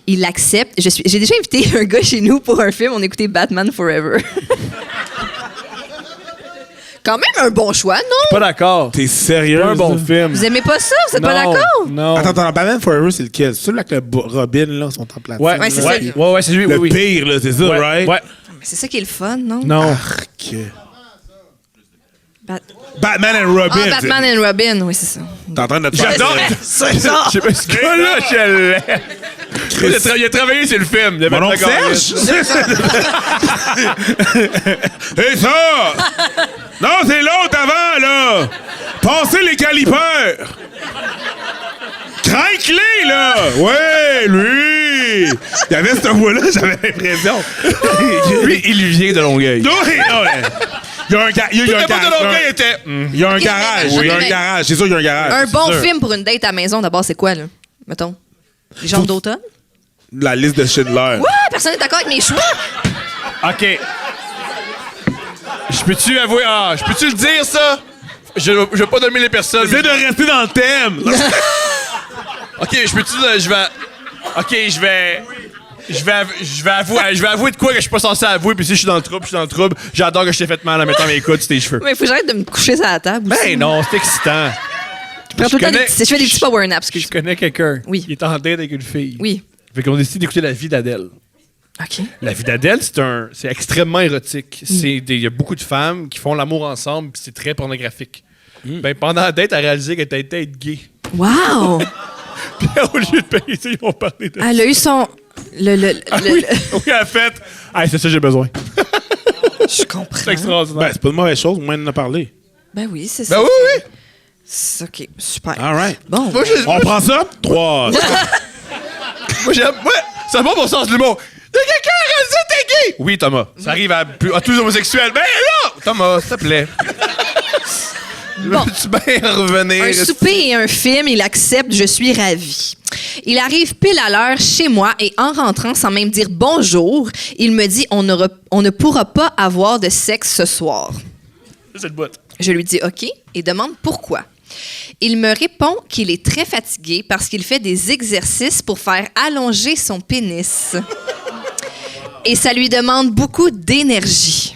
D: Il accepte. J'ai déjà invité un gars chez nous pour un film. On écoutait Batman Forever. Quand même un bon choix, non?
C: Pas d'accord.
L: T'es sérieux?
C: Pas un bon film.
D: Vous aimez pas ça? Vous êtes pas d'accord?
C: Non.
L: Attends, Batman Forever, c'est lequel? C'est celui avec le Robin, là, sont en platine.
C: Ouais,
D: Ouais, c'est
C: ouais,
D: ça.
C: ouais, c'est lui.
L: Le
C: oui, oui.
L: pire, là, c'est ça,
C: Ouais,
L: right?
C: Ouais.
D: C'est ça qui est le fun, non?
C: Non.
L: Arc.
D: Bat-
L: Batman and Robin.
D: Ah, Batman and Robin, oui, c'est ça.
L: T'es en train de te faire...
C: J'adore!
D: C'est ça!
C: Je sais pas ce que là, je l'ai. Il a travaillé sur le film. Il a
L: Mon
C: fait
L: oncle
C: la
L: Serge? C'est ça! Non, c'est l'autre avant, là! Passez les calipers! Crank-les, là! Ouais, lui! Il y avait cette voix-là, j'avais l'impression.
C: Lui, il vient de Longueuil.
L: Oui, ouais. Il y a un garage.
C: Tout le monde de Longueuil était.
L: Il y a un garage. Il y a un garage. C'est sûr qu'il y a un garage.
D: Un bon
L: C'est sûr.
D: film pour une date à la maison, d'abord, c'est quoi, là? Mettons. Les genres d'automne?
L: La liste de Schindler.
D: Ouais, personne n'est d'accord avec mes choix!
C: OK. Je peux-tu avouer... Ah, je peux-tu le dire, ça? Je vais pas nommer les personnes.
L: Essaye de rester dans le thème.
C: OK, je peux-tu... Je vais... OK, je vais avouer de quoi que je suis pas censé avouer, puis si je suis dans le trouble, je suis dans le trouble. J'adore que je t'ai fait mal en mettant mes coudes sur tes cheveux.
D: Mais il faut que j'arrête de me coucher sur la table aussi.
C: Ben non, c'est excitant.
D: Je prends tout le temps
C: connais-
D: je fais des petits power naps,
C: Je
D: excuse.
C: connais quelqu'un.
D: Oui.
C: Il est en date avec une fille.
D: Oui.
C: Fait qu'on décide d'écouter La vie d'Adèle.
D: OK.
C: La vie d'Adèle, c'est extrêmement érotique. Il y a beaucoup de femmes qui font l'amour ensemble, puis c'est très pornographique. Ben, pendant la date, elle a réalisé qu'elle était gay.
D: Wow!
C: Puis au lieu de payer ça, ils ont parlé de
D: Elle a eu son...
I: Oui, elle a fait. Hey, c'est ça que j'ai besoin.
M: Je comprends.
I: C'est extraordinaire.
L: Ben, c'est pas une mauvaise chose, moins de en a parlé.
M: Ben oui, c'est ça.
I: Ben oui.
M: C'est OK, super.
L: All right.
M: Bon.
I: Moi,
L: On prend ça? 3.
I: Moi, j'aime. Ouais, c'est bon mon sens de l'humour. Y'a quelqu'un qui a dit t'es gay? Oui, Thomas. Ça arrive à tous les homosexuels. Ben là! Thomas, s'il te plaît.
M: Bon.
I: Veux-tu bien revenir?
M: Un souper et un film, il accepte, je suis ravie. Il arrive pile à l'heure chez moi et en rentrant, sans même dire bonjour, il me dit on ne pourra pas avoir de sexe ce soir.
I: C'est le bout.
M: Je lui dis OK et demande pourquoi. Il me répond qu'il est très fatigué parce qu'il fait des exercices pour faire allonger son pénis. Et ça lui demande beaucoup d'énergie.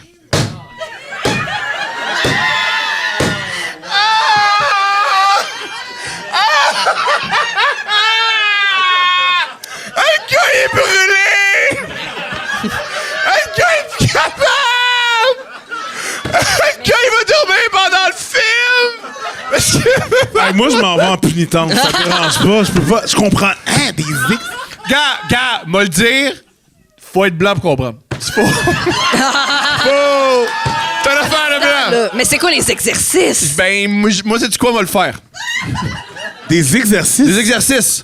I: Un gars est brûlé! Un gars est capable! Un gars, il va dormir pendant le film! Parce que...
L: Hey, moi, je m'en vais en pénitence. Ça te dérange pas. Je peux pas. Je comprends. Hein, des ex.
I: Gars, m'a le dire, faut être blanc pour comprendre. Faut. T'as l'affaire de blanc!
M: Mais c'est quoi les exercices?
I: Ben, moi sais-tu quoi, m'a le faire?
L: Des exercices?
I: Des exercices.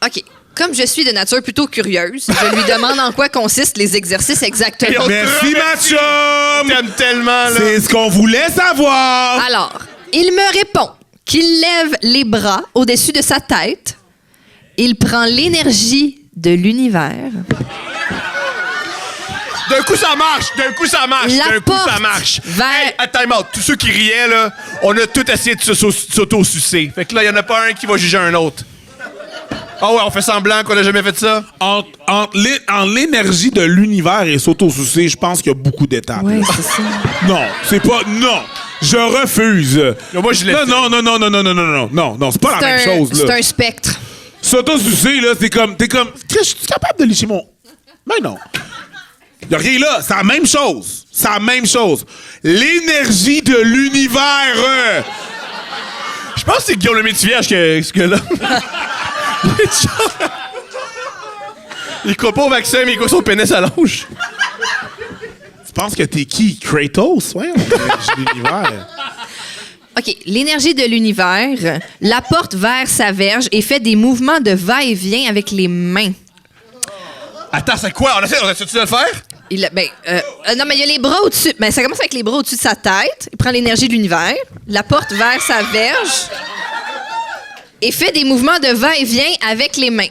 M: OK. Comme je suis de nature plutôt curieuse, je lui demande en quoi consistent les exercices exactement.
L: Merci, ma chum!
I: T'aimes tellement, là.
L: C'est ce qu'on voulait savoir!
M: Alors, il me répond qu'il lève les bras au-dessus de sa tête. Il prend l'énergie de l'univers.
I: D'un coup, ça marche! D'un coup, ça marche!
M: La
I: D'un coup, ça
M: porte
I: marche!
M: vers-
I: Hey, time out. Tous ceux qui riaient, là, on a tous essayé de s'auto-sucer. Fait que là, il y en a pas un qui va juger un autre. Ah ouais, on fait semblant qu'on a jamais fait ça?
L: Entre l'énergie de l'univers et s'auto-sucer, je pense qu'il y a beaucoup d'étapes.
M: Oui, c'est ça.
L: Non, c'est pas... Non! Je refuse!
I: Moi, je l'ai fait.
L: Non, c'est pas la même chose, là.
M: C'est un spectre.
L: S'auto-sucer, là, t'es comme... Je suis capable de licher mon... Mais non. Y'a rien là, c'est la même chose. C'est la même chose. L'énergie de l'univers.
I: Je pense que c'est Guillaume le Métivierge ce que là. Il croit pas au vaccin, mais il croit son pénis à l'ange.
L: Tu penses que t'es qui? Kratos? Ouais, l'énergie de l'univers.
M: OK. L'énergie de l'univers la porte vers sa verge et fait des mouvements de va-et-vient avec les mains.
I: Attends, c'est quoi? On essaie-tu de le faire?
M: Non, mais il y a les bras au-dessus. Mais ça commence avec les bras au-dessus de sa tête. Il prend l'énergie de l'univers, la porte vers sa verge et fait des mouvements de va-et-vient avec les mains.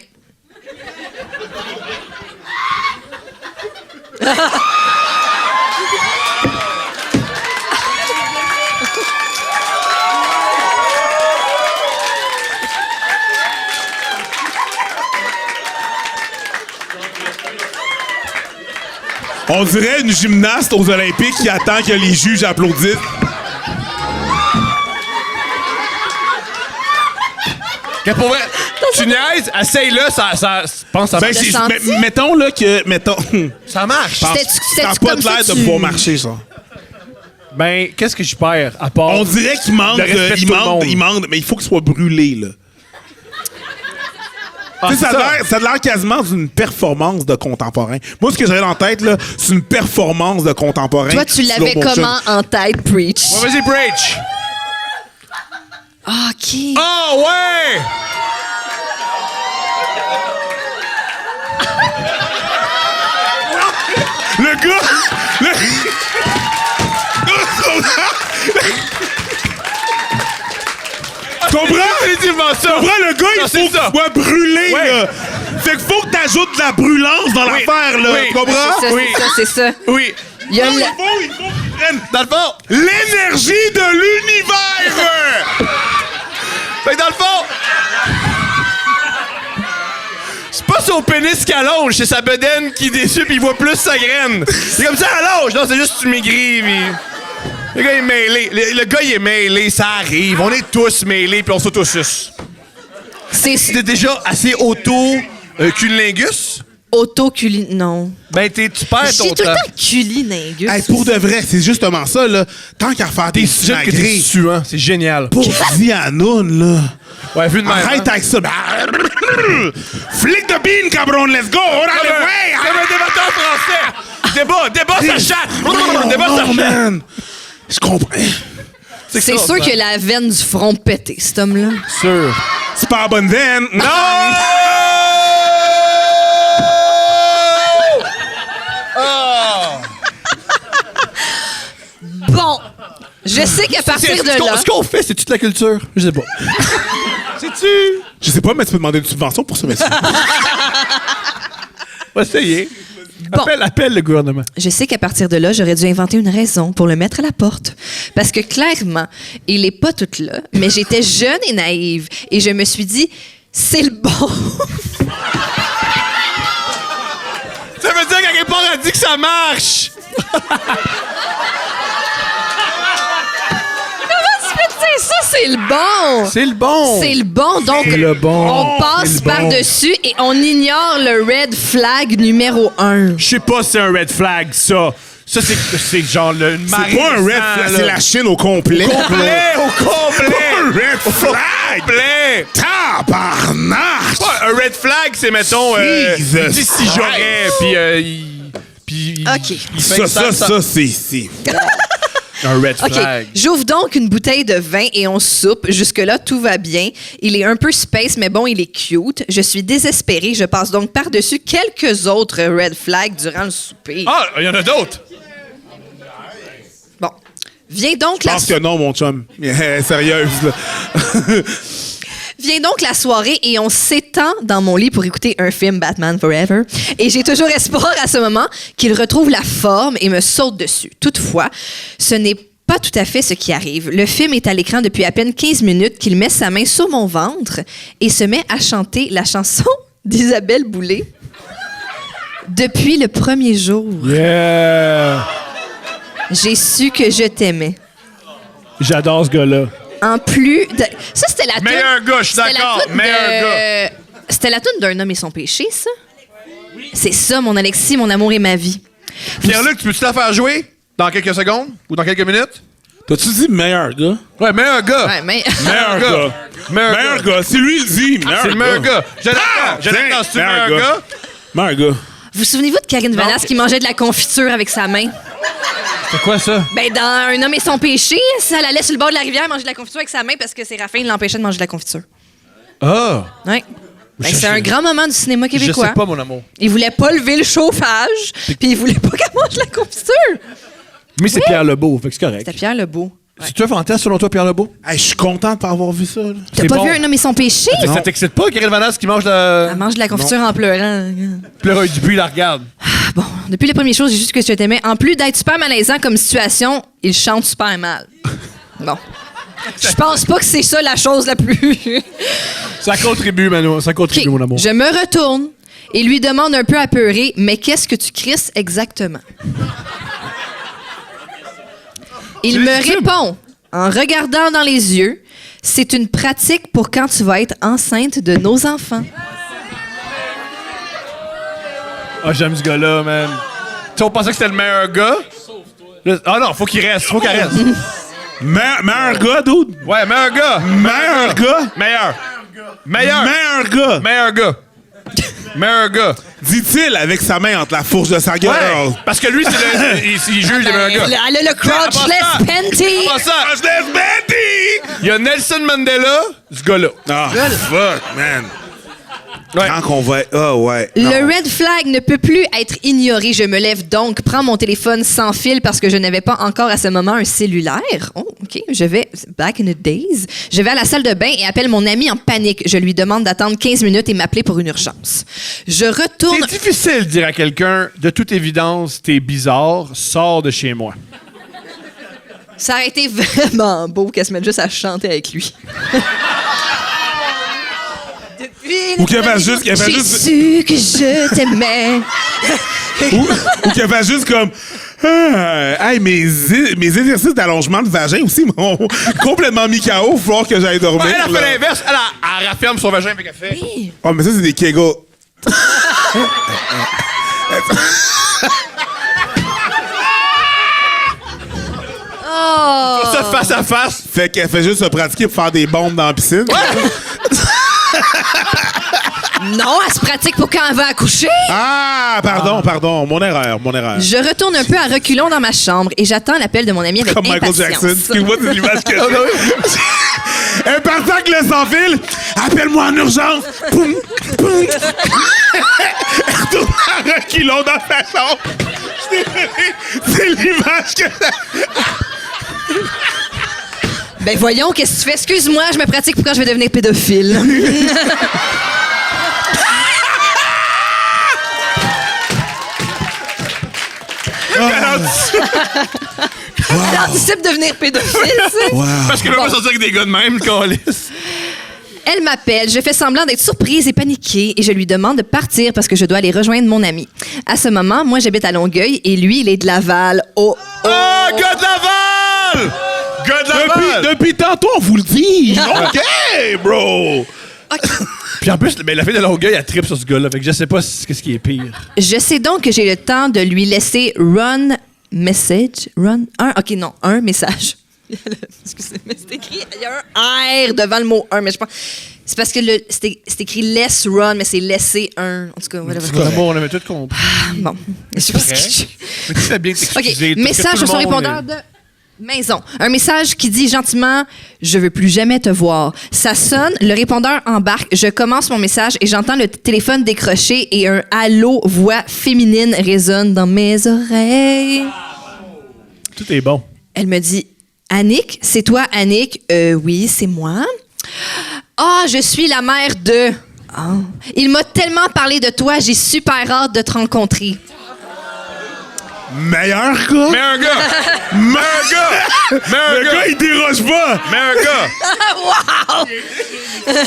L: On dirait une gymnaste aux Olympiques qui attend que les juges applaudissent.
I: Que pour vrai, tu niaises, essaye-le, ça pense à
L: Ben, mettons là que...
I: Ça marche.
L: Ça n'a pas de l'air de pouvoir marcher, ça.
I: Ben, qu'est-ce que je perds à part...
L: On dirait qu'il manque... Il manque, mais il faut qu'il soit brûlé, là.
I: Ah,
L: ça a l'air quasiment d'une performance de contemporain. Moi, ce que j'avais en tête, là, c'est une performance de contemporain.
M: Toi, tu l'avais comment en tête, Preach?
I: Ouais, vas-y, Preach!
M: Ah, OK.
I: Oh, ouais!
L: Le gars... Tu comprends? Le gars, il faut qu'il soit brûlé, là. Fait qu'il faut que t'ajoutes de la brûlance dans l'affaire, là. Tu comprends?
M: C'est ça.
I: Oui.
M: Il y a
L: il faut qu'il prenne,
I: dans le fond,
L: l'énergie de l'univers!
I: Fait que dans le fond... C'est pas son pénis qui allonge, c'est sa bedaine qui est déçue pis il voit plus sa graine. C'est comme ça, allonge! Non, c'est juste que tu maigris, pis... Le gars est mêlé. Le gars, il est mêlé, ça arrive. On est tous mêlés, puis on s'auto-suce. C'est déjà assez auto-cunilingus?
M: Non.
I: Ben, tu perds ton
M: J'ai tout le
I: temps.
M: temps cunilingus.
L: Hey, pour de vrai, c'est justement ça, là. Tant qu'à faire des
I: T'es sûr que t'es suant, c'est génial.
L: Pour Dianoun, là.
C: Ouais, vu de même.
L: Arrête avec ça. Flic de bean, cabron, let's go.
C: Comme un débatteur français. Débat, ça chatte. Débat, ça chatte.
L: Man. Je comprends.
M: C'est sûr qu'il a la veine du front pété, cet homme-là.
C: Sûr.
L: C'est pas la bonne veine.
C: Non!
M: Bon, je sais qu'à partir de là...
C: Ce qu'on fait, c'est toute la culture. Je sais pas.
L: Sais-tu? Je sais pas, mais tu peux demander une subvention pour ça, monsieur.
C: On va essayer.
M: Bon.
C: Appelle le gouvernement.
M: Je sais qu'à partir de là, j'aurais dû inventer une raison pour le mettre à la porte. Parce que clairement, il est pas tout là, mais j'étais jeune et naïve. Et je me suis dit, c'est le bon.
C: Ça veut dire qu'à quelque part, elle dit que ça marche.
M: Ça, c'est le bon.
C: C'est le bon.
M: C'est le bon. Donc,
C: le bon.
M: on passe par-dessus et on ignore le red flag numéro 1.
C: Je sais pas si c'est un red flag, ça. Ça, c'est genre une marée.
L: C'est pas un red flag, c'est la Chine au complet.
C: Au complet.
L: Un red flag.
C: Complet.
L: Tabarnak.
C: Un red flag, c'est, mettons,
L: Jesus
C: si j'aurais, puis
M: OK.
L: Ça, c'est...
C: Un red
M: OK.
C: flag.
M: J'ouvre donc une bouteille de vin et on soupe. Jusque-là, tout va bien. Il est un peu space, mais bon, il est cute. Je suis désespérée. Je passe donc par-dessus quelques autres red flags durant le souper.
C: Ah, il y en a d'autres.
M: Bon. Vient donc
L: Je pense que non, mon chum. Sérieuse, là.
M: Vient donc la soirée et on s'étend dans mon lit pour écouter un film Batman Forever. Et j'ai toujours espoir à ce moment qu'il retrouve la forme et me saute dessus. Toutefois, ce n'est pas tout à fait ce qui arrive. Le film est à l'écran depuis à peine 15 minutes qu'il met sa main sur mon ventre et se met à chanter la chanson d'Isabelle Boulay. Depuis le premier jour, j'ai su que je t'aimais.
C: J'adore ce gars-là.
M: En plus de... Ça, c'était la toune...
C: Meilleur gars, je suis d'accord. Meilleur gars.
M: C'était la toune d'un homme et son péché, ça? C'est ça, mon Alexis, mon amour et ma vie.
C: Pierre-Luc, tu peux-tu la faire jouer dans quelques secondes ou dans quelques minutes?
L: T'as-tu dit meilleur gars?
C: Ouais, meilleur gars.
M: Ouais, mais...
L: Meilleur gars. Meilleur gars. C'est lui, il dit.
C: C'est le meilleur gars. J'attends, c'est le meilleur gars.
L: Meilleur gars.
M: Vous souvenez-vous de Karine Vanasse qui mangeait de la confiture avec sa main?
C: C'est quoi ça?
M: Ben, dans Un homme et son péché, elle allait sur le bord de la rivière manger de la confiture avec sa main parce que Séraphin l'empêchait de manger de la confiture.
C: Ah!
M: Ouais. Ben, c'est un grand moment du cinéma québécois.
C: Je sais pas, mon amour.
M: Il voulait pas lever le chauffage, puis il voulait pas qu'elle mange de la confiture.
C: Mais c'est Pierre Lebeau, fait que c'est correct.
M: C'était Pierre Lebeau.
C: C'est-tu un fantasme selon toi, Pierre Lebeau?
L: Hey, je suis content de pas avoir vu ça.
M: T'as pas vu Un homme et son péché?
C: Ça t'excite pas, Karine Vanasse qui mange la...
M: Elle mange de la confiture en pleurant.
C: Pleureuil du but, il la regarde.
M: Bon, depuis les premières choses, j'ai juste que je t'aimais. En plus d'être super malaisant comme situation, il chante super mal. Bon. Je pense pas que c'est ça la chose la plus...
C: Ça contribue, Manu. Ça contribue, mon amour.
M: Je me retourne et lui demande un peu apeuré, mais qu'est-ce que tu crisses exactement? Il me répond, en regardant dans les yeux, c'est une pratique pour quand tu vas être enceinte de nos enfants.
C: Ah, j'aime ce gars-là, man. Tu sais, on pensait que c'était le meilleur gars. Ah non, faut qu'il reste. Faut qu'il reste.
L: Meilleur gars, dude?
C: Ouais, meilleur gars.
L: Meilleur gars?
C: Meilleur. Meilleur.
L: Meilleur gars.
C: Meilleur gars. Meilleur gars.
L: Dit-il avec sa main entre la fourche de sa gueule.
C: Ouais, parce que lui, il juge les meilleurs gars.
M: Elle a le crotchless panty.
L: Crotchless panty!
C: Il y a Nelson Mandela, ce gars-là.
L: Ah, fuck, man. Quand qu'on va... ouais.
M: Le red flag ne peut plus être ignoré. Je me lève donc, prends mon téléphone sans fil parce que je n'avais pas encore à ce moment un cellulaire. Oh, OK. Je vais... Back in the days. Je vais à la salle de bain et appelle mon ami en panique. Je lui demande d'attendre 15 minutes et m'appeler pour une urgence. Je retourne...
C: C'est difficile de dire à quelqu'un, de toute évidence, t'es bizarre, sors de chez moi.
M: Ça aurait été vraiment beau qu'elle se mette juste à chanter avec lui.
L: Ou qu'elle fasse juste...
M: J'ai su que je t'aimais.
L: ou qu'elle fasse juste comme... hey, mes exercices d'allongement de vagin aussi m'ont complètement mis KO. Il va falloir que j'aille dormir.
C: Ouais, elle a fait l'inverse. Elle rafferme son vagin avec café.
M: Oui.
L: Oh, mais ça, c'est des Kegels.
M: Oh.
C: Faut se face à face.
L: Fait qu'elle fait juste se pratiquer pour faire des bombes dans la piscine.
M: Non, elle se pratique pour quand elle va accoucher.
L: Ah, pardon. Mon erreur.
M: Je retourne un peu à reculons dans ma chambre et j'attends l'appel de mon ami avec
L: Comme Michael
M: impatience.
L: Jackson. Excuse-moi, c'est l'image que j'ai. Un partant que le sans-fil, appelle-moi en urgence. Poum, poum. Elle retourne à reculons dans sa chambre. Je suis désolé, c'est l'image que j'ai.
M: Ben voyons, qu'est-ce que tu fais? Excuse-moi, je me pratique pour quand je vais devenir pédophile. C'est anticipe de devenir pédophile, tu sais.
C: Parce qu'elle veut pas sortir avec des gars de même, câlisse.
M: Elle m'appelle, je fais semblant d'être surprise et paniquée et je lui demande de partir parce que je dois aller rejoindre mon ami. À ce moment, moi j'habite à Longueuil et lui il est de Laval. Oh,
C: gars de Laval! Gars de Laval!
L: Depuis tantôt, on vous le dit. OK, bro.
F: Puis en plus, ben, la fille de Longueuil, elle tripe sur ce gars-là. Fait que je sais pas ce qui est pire.
M: Je sais donc que j'ai le temps de lui laisser un message. Excusez-moi, c'est écrit, il y a un R devant le mot un, mais je pense. C'est parce que c'est écrit less run, mais c'est laisser un. En tout cas, voilà.
F: Bon, on avait tout compris.
M: Bon. Je pense que
F: Mais tu fais bien t'excuser.
M: OK, message sur son répondeur de maison. Un message qui dit gentiment « Je veux plus jamais te voir ». Ça sonne, le répondeur embarque, je commence mon message et j'entends le téléphone décrocher et un « Allô » voix féminine résonne dans mes oreilles.
F: Tout est bon.
M: Elle me dit « Annick, c'est toi Annick? Oui, c'est moi. Ah, je suis la mère de... Oh. Il m'a tellement parlé de toi, j'ai super hâte de te rencontrer. »
L: Meilleur gars!
C: Meilleur gars! Meilleur gars! Meilleur
L: Le gars, il déroge pas!
C: Meilleur gars!
M: Wow!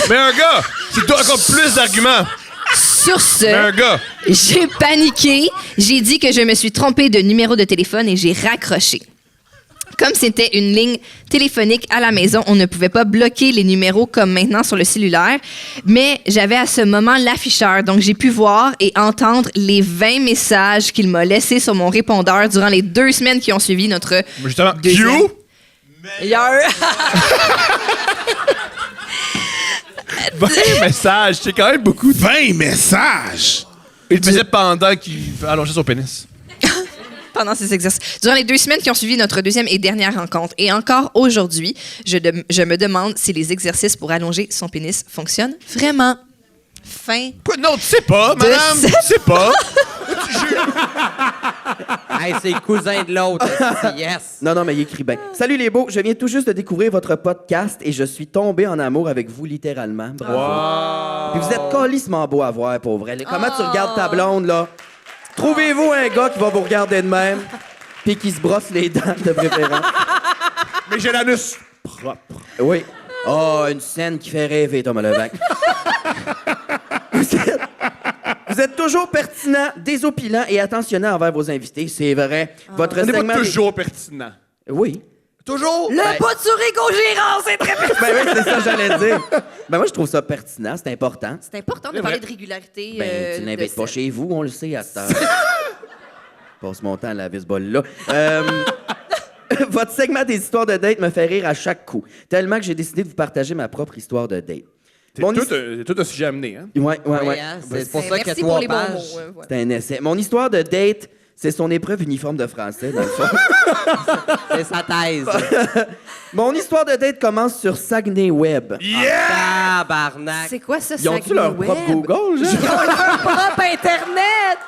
C: Meilleur gars! C'est toi encore plus d'arguments!
M: Sur ce,
C: Meilleur gars!
M: j'ai paniqué, j'ai dit que je me suis trompée de numéro de téléphone et j'ai raccroché. Comme c'était une ligne téléphonique à la maison, on ne pouvait pas bloquer les numéros comme maintenant sur le cellulaire, mais j'avais à ce moment l'afficheur, donc j'ai pu voir et entendre les 20 messages qu'il m'a laissés sur mon répondeur durant les 2 semaines qui ont suivi notre
F: Justement,
M: deuxième... Il y a un...
F: 20 messages, c'est quand même beaucoup.
L: 20 messages!
F: Il te faisait pendant qu'il allongeait son pénis.
M: Pendant ces exercices. Durant les 2 semaines qui ont suivi notre deuxième et dernière rencontre, et encore aujourd'hui, je me demande si les exercices pour allonger son pénis fonctionnent vraiment. Fin.
F: Quoi? Non, tu sais pas, madame! Tu sais pas!
N: Hey, c'est le cousin de l'autre. Yes!
O: Non, mais il écrit bien. Salut les beaux, je viens tout juste de découvrir votre podcast et je suis tombé en amour avec vous littéralement. Bravo.
N: Wow.
O: Puis vous êtes calissement beau à voir, pour vrai. Comment tu regardes ta blonde, là? Trouvez-vous un gars qui va vous regarder de même puis qui se brosse les dents, de préférence.
F: Mais j'ai l'anus propre.
O: Oui. Oh, une scène qui fait rêver, Thomas Levac. Vous êtes toujours pertinent, désopilant et attentionné envers vos invités, c'est vrai. Votre
F: On n'est
O: segment...
F: pas toujours pertinent.
O: Oui.
F: Toujours?
M: Le pas de Rico-Gérard, c'est très pertinent.
O: Ben oui, c'est ça que j'allais dire. Ben moi, je trouve ça pertinent, c'est important.
M: C'est important de parler de régularité.
O: Ben, tu l'invites pas chez vous, on le sait à cette heure. Passe mon temps à laver ce bol-là. Votre segment des histoires de date me fait rire à chaque coup. Tellement que j'ai décidé de vous partager ma propre histoire de date.
F: C'est tout un sujet amené, hein?
O: Ouais.
N: C'est pour ça qu'il y a
M: Merci
N: 3
M: pour les bons
N: pages.
M: mots. Voilà.
O: C'est un essai. Mon histoire de date, c'est son épreuve uniforme de français, dans le fond.
N: C'est sa thèse.
O: Mon histoire de date commence sur Saguenay Web.
N: Yeah! Tabarnak.
M: C'est quoi ça,
O: Ils ont-tu leur propre Google, genre?
M: Ils ont leur propre Internet!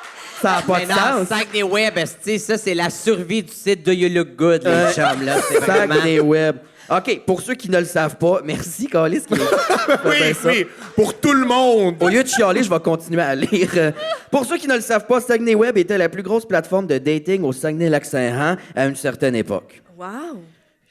O: Ça n'a pas de
N: Mais non,
O: sens.
N: Saguenay Web, esti, ça, c'est la survie du site Do You Look Good, les chums, là. C'est vraiment...
O: Saguenay Web. OK, pour ceux qui ne le savent pas, merci, Carlis.
F: Oui, pour tout le monde.
O: Au lieu de chialer, je vais continuer à lire. Pour ceux qui ne le savent pas, Saguenay Web était la plus grosse plateforme de dating au Saguenay-Lac-Saint-Jean à une certaine époque.
M: Wow!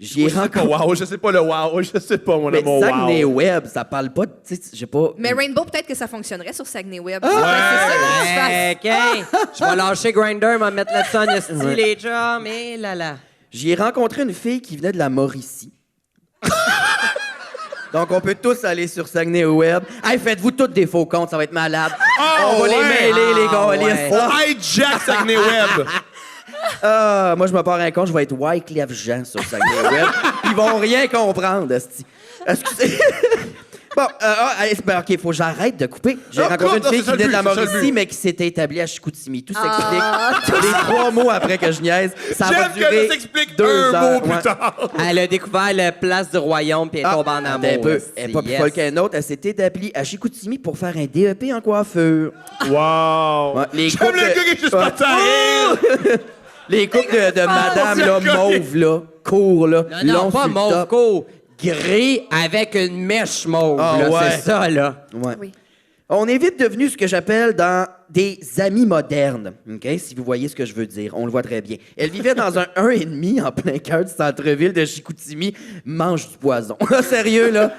O: J'y ai rencontré...
F: Wow, je sais pas le wow, je sais pas, mon
O: Mais
F: amour,
O: Saguenay
F: wow.
O: Web, ça parle pas de... Tu sais, j'ai pas...
M: Mais Rainbow, peut-être que ça fonctionnerait sur Saguenay Web.
N: Ouais.
M: C'est ça que tu fasses.
N: OK. Je vais lâcher Grindr, m'en mettre là-dessus en esti, les chums, et là.
O: J'y ai rencontré une fille qui venait de la Mauricie. Donc, on peut tous aller sur Saguenay Web. Hey, faites-vous tous des faux comptes, ça va être malade. On va les mêler, les gars.
N: ouais.
F: On hijack Saguenay Web.
O: Moi, je me pars un compte, je vais être Wyclef Jean sur Saguenay Web. Ils vont rien comprendre, esti. Excusez. Bon, OK, faut que j'arrête de couper. J'ai rencontré une fille qui venait de la Mauricie, mais qui s'était établie à Chicoutimi. Tout s'explique. Les 3 mots après que je niaise, ça va durer
C: qu'elle s'explique
O: 2
C: un
O: heures.
C: mot plus tard.
N: Elle a découvert la place du royaume puis elle tombe en amour.
O: Un peu. Elle n'est pas plus folle qu'un autre. Elle s'est établie à Chicoutimi pour faire un DEP en coiffure.
J: Wow!
O: Ouais, les
C: J'aime
O: couples
C: le gars qui est juste pas terrible.
O: Les couples de madame, là, mauve, là, court, là,
N: Non,
O: long
N: pas
O: sur le
N: mauve
O: top.
N: court. Gris avec une mèche mauve.
O: Ah,
N: là,
O: ouais.
N: C'est ça, là.
O: Ouais.
M: Oui.
O: On est vite devenu ce que j'appelle dans des amis modernes, OK? Si vous voyez ce que je veux dire, on le voit très bien. Elle vivait dans un 1,5 en plein cœur du centre-ville de Chicoutimi. Mange du poison. Sérieux, là?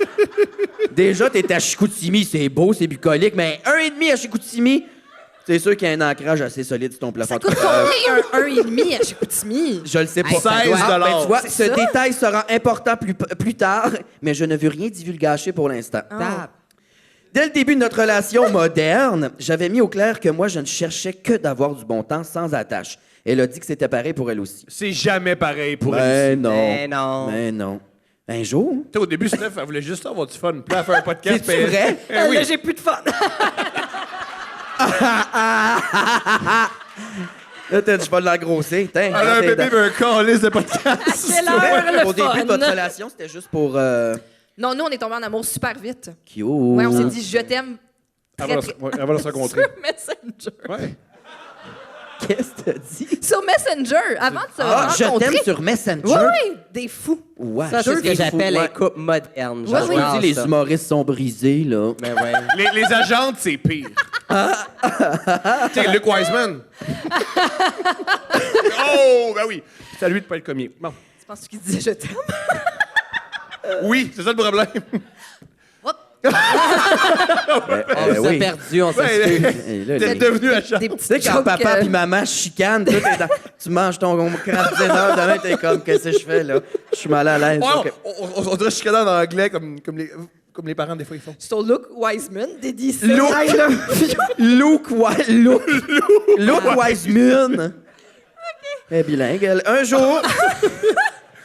O: Déjà, t'es à Chicoutimi, c'est beau, c'est bucolique, mais 1,5 à Chicoutimi, c'est sûr qu'il y a un ancrage assez solide sur ton plafond.
M: Ça coûte combien un 1,5 à Chicoutimi?
O: Je le sais pas.
C: 16 $.
O: Tu vois,
M: C'est
O: ce
M: ça?
O: détail sera important plus tard, mais je ne veux rien divulgacher pour l'instant. Dès le début de notre relation moderne, j'avais mis au clair que moi, je ne cherchais que d'avoir du bon temps sans attache. Elle a dit que c'était pareil pour elle aussi.
C: C'est jamais pareil pour elle.
O: Ben non. Ben non. Un jour?
C: Tu sais, au début, Steph, elle voulait juste avoir du fun. Puis là, elle fait un podcast.
O: C'est vrai?
C: Oui.
M: Là, j'ai plus de fun.
O: Là, t'as dit, je vais l'engrosser.
C: Elle a un bébé et un calice de podcast.
M: Quelle heure, le
O: Au début de
M: fun?
O: votre relation, c'était juste pour...
M: Non, nous, on est tombés en amour super vite.
O: Cute.
M: Ouais, on s'est dit, je t'aime.
C: Avant de se rencontrer.
M: Sur Messenger.
C: Ouais.
O: Qu'est-ce que t'as dit?
M: Sur Messenger, avant de se
O: Je
M: rencontrer.
O: t'aime sur Messenger?
M: Oui, des fous.
O: Ouais.
N: Ça, c'est ce que
O: Des
N: j'appelle
O: fous,
N: un
O: ouais.
N: couple moderne.
O: Moi, je
N: J'adore
O: vous dis, les
N: ça.
O: humoristes sont brisés, là.
N: Ben ouais.
C: Les agentes, c'est pire. Tu sais, Luke Wiseman. Oh, ben oui. C'est à lui de pas être commis. Bon.
M: Tu penses qu'il disait je t'aime?
C: Oui, c'est ça le problème.
N: On s'est perdu, on s'excuse.
C: T'es devenu agent.
O: Tu sais, quand papa et maman chicanent, toi, tu manges ton craft dinner, demain, t'es comme, qu'est-ce que je fais, là? Je suis mal à l'aise.
C: Ouais,
O: Ok.
C: on dirait chicaner en anglais comme les parents, des fois, ils font.
M: Sur Luke Wiseman, dédié ça.
O: Luke Wiseman. Elle est bilingue. Un jour,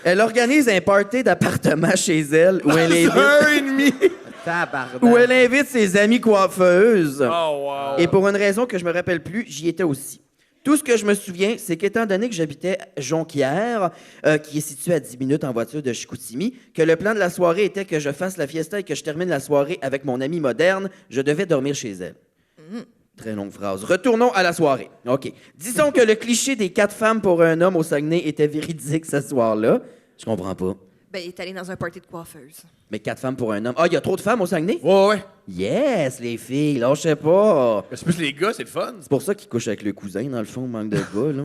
O: elle organise un party d'appartement chez elle où elle invite... Où elle invite ses amies coiffeuses.
C: Oh, wow.
O: Et pour une raison que je me rappelle plus, j'y étais aussi. Tout ce que je me souviens, c'est qu'étant donné que j'habitais Jonquière, qui est situé à 10 minutes en voiture de Chicoutimi, que le plan de la soirée était que je fasse la fiesta et que je termine la soirée avec mon amie moderne, je devais dormir chez elle. Très longue phrase. Retournons à la soirée. OK. Disons que le cliché des 4 femmes pour un homme au Saguenay était véridique ce soir-là. Je comprends pas.
M: Ben, il est allé dans un party de coiffeuse.
O: Mais 4 femmes pour un homme. Ah, il y a trop de femmes au Saguenay?
C: Ouais.
O: Yes, les filles, là, je sais pas.
C: C'est plus les gars, c'est le fun.
O: C'est pour ça qu'ils couchent avec le cousin, dans le fond, manque de gars, là.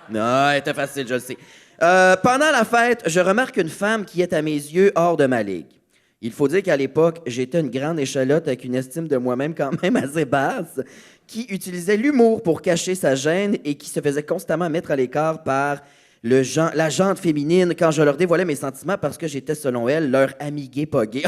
O: Non, c'était facile, je le sais. Pendant la fête, je remarque une femme qui est à mes yeux hors de ma ligue. Il faut dire qu'à l'époque, j'étais une grande échalote avec une estime de moi-même quand même assez basse, qui utilisait l'humour pour cacher sa gêne et qui se faisait constamment mettre à l'écart par la jante féminine quand je leur dévoilais mes sentiments parce que j'étais, selon elle, leur ami gay pas gay.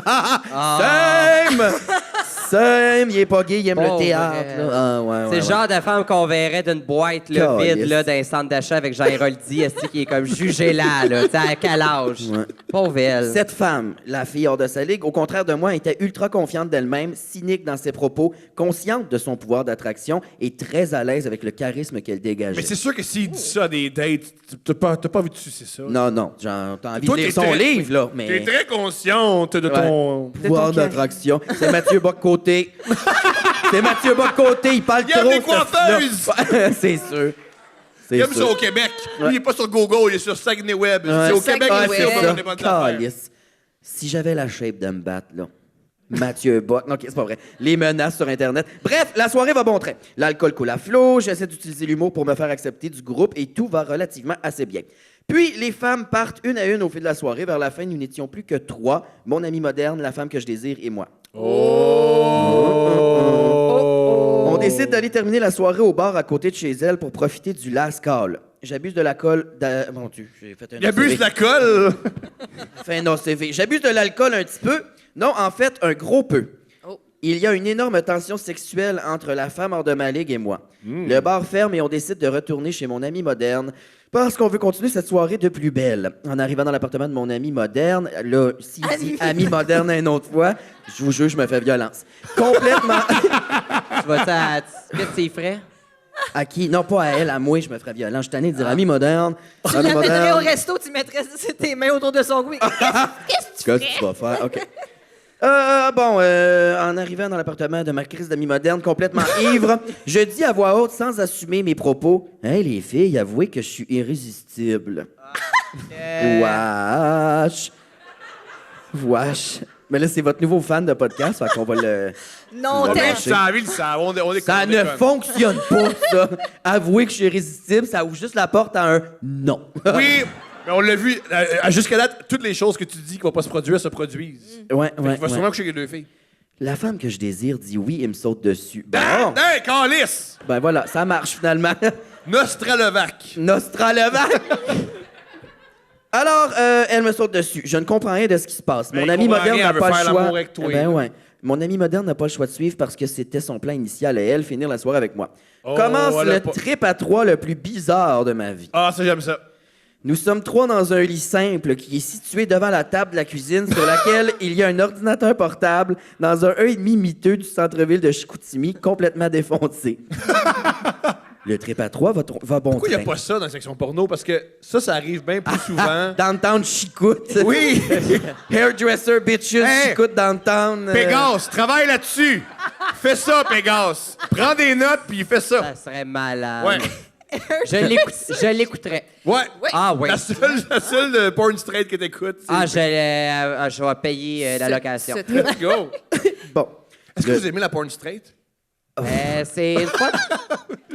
O: Sam, il est pas gay, il aime le théâtre. Là. Ah, ouais,
N: C'est le genre de femme qu'on verrait d'une boîte là, vide là, d'un centre d'achat avec Jean Héroldi, qui est comme jugé-là, là, tu sais, à quel âge?
O: Ouais.
N: Pauvre elle.
O: Cette femme, la fille hors de sa ligue, au contraire de moi, était ultra confiante d'elle-même, cynique dans ses propos, consciente de son pouvoir d'attraction et très à l'aise avec le charisme qu'elle dégageait.
C: Mais c'est sûr que s'il dit ça à des dates, t'as pas envie de sucer ça.
O: Non, genre, t'as envie
C: Toi,
O: de lire
C: t'es
O: son
C: très-
O: livre, là, mais...
C: T'es très consciente de ton...
O: pouvoir d'attraction. C'est Mathieu Bock-Côté. C'est Mathieu Bock-Côté, il parle
C: Il aime
O: trop.
C: les
O: ce
C: coiffeuses!
O: fille-là. C'est sûr.
C: Il aime ça au Québec. Lui, il est pas sur Google, il est sur Saguenay Web. C'est au Québec, il est sûr qu'on est pas de l'affaire.
O: Calice. Si j'avais la shape de me battre, là. Mathieu Bock. Non, OK, c'est pas vrai. Les menaces sur Internet. Bref, la soirée va bon train. L'alcool coule à flot, j'essaie d'utiliser l'humour pour me faire accepter du groupe et tout va relativement assez bien. Puis, les femmes partent une à une au fil de la soirée. Vers la fin, nous n'étions plus que 3. Mon amie moderne, la femme que je désire et moi. On décide d'aller terminer la soirée au bar à côté de chez elle pour profiter du last call. J'abuse de la colle... Mon Dieu, j'ai fait un...
C: Il abuse de la colle!
O: Fait un ACV. J'abuse de l'alcool un petit peu. Non, en fait, un gros peu. Il y a une énorme tension sexuelle entre la femme hors de ma ligue et moi. Le bar ferme et on décide de retourner chez mon ami moderne parce qu'on veut continuer cette soirée de plus belle. En arrivant dans l'appartement de mon ami moderne, là, si dit ami moderne une autre fois, je vous jure, je me fais violence. Complètement.
N: Tu vas-tu vite ses frais?
O: À qui? Non, pas à elle, à moi, je me ferais violence. Je suis tanné de dire ami moderne.
E: Tu
O: ami
E: l'amènerais
O: moderne.
E: au resto, tu mettrais tes mains autour de son cou. Qu'est-ce que
O: Qu'est-ce que tu vas faire? OK. En arrivant dans l'appartement de ma crise d'ami moderne complètement ivre, je dis à voix haute, sans assumer mes propos, « Hey, les filles, avouez que je suis irrésistible. » Wesh. Wesh. Mais là, c'est votre nouveau fan de podcast, fait qu'on va le...
E: Non,
O: on va
E: t'es...
O: lâcher.
C: On est
O: Ça ne fonctionne pas, ça. Avouer que je suis irrésistible, ça ouvre juste la porte à un non.
C: Oui, mais on l'a vu. Jusqu'à date, toutes les choses que tu dis qui vont pas se produire se produisent.
O: Ouais.
C: Il va sûrement coucher avec les deux filles.
O: La femme que je désire dit oui et me saute dessus. Bon.
C: Hey, calice!
O: Ben voilà, ça marche finalement.
C: Nostralevac.
O: Nostralevac! Alors, elle me saute dessus. Je ne comprends rien de ce qui se passe. Mon ami moderne n'a pas le choix. Ben ouais. Mon ami moderne n'a pas le choix de suivre parce que c'était son plan initial et elle, finir la soirée avec moi. Commence le trip à 3 le plus bizarre de ma vie.
C: Ah, ça, j'aime ça.
O: Nous sommes 3 dans un lit simple qui est situé devant la table de la cuisine sur laquelle il y a un ordinateur portable dans un 1,5 miteux du centre-ville de Chicoutimi complètement défoncé. Le trip à 3 va bon
C: Pourquoi il n'y a
O: train.
C: pas ça dans la section porno? Parce que ça arrive bien plus souvent.
O: Downtown Chicout.
C: Oui!
O: Hairdresser bitches, Chicout downtown.
C: Pégase, travaille là-dessus! Fais ça, Pégase! Prends des notes, puis fais ça.
N: Ça serait malade.
C: Ouais.
N: Je l'écouterais.
C: Ouais.
N: Ah, oui.
C: La seule porn straight que t'écoutes.
N: Ah, je vais payer la location.
C: Let's go!
O: Bon.
C: Est-ce que vous aimez la porn straight?
N: C'est une fois...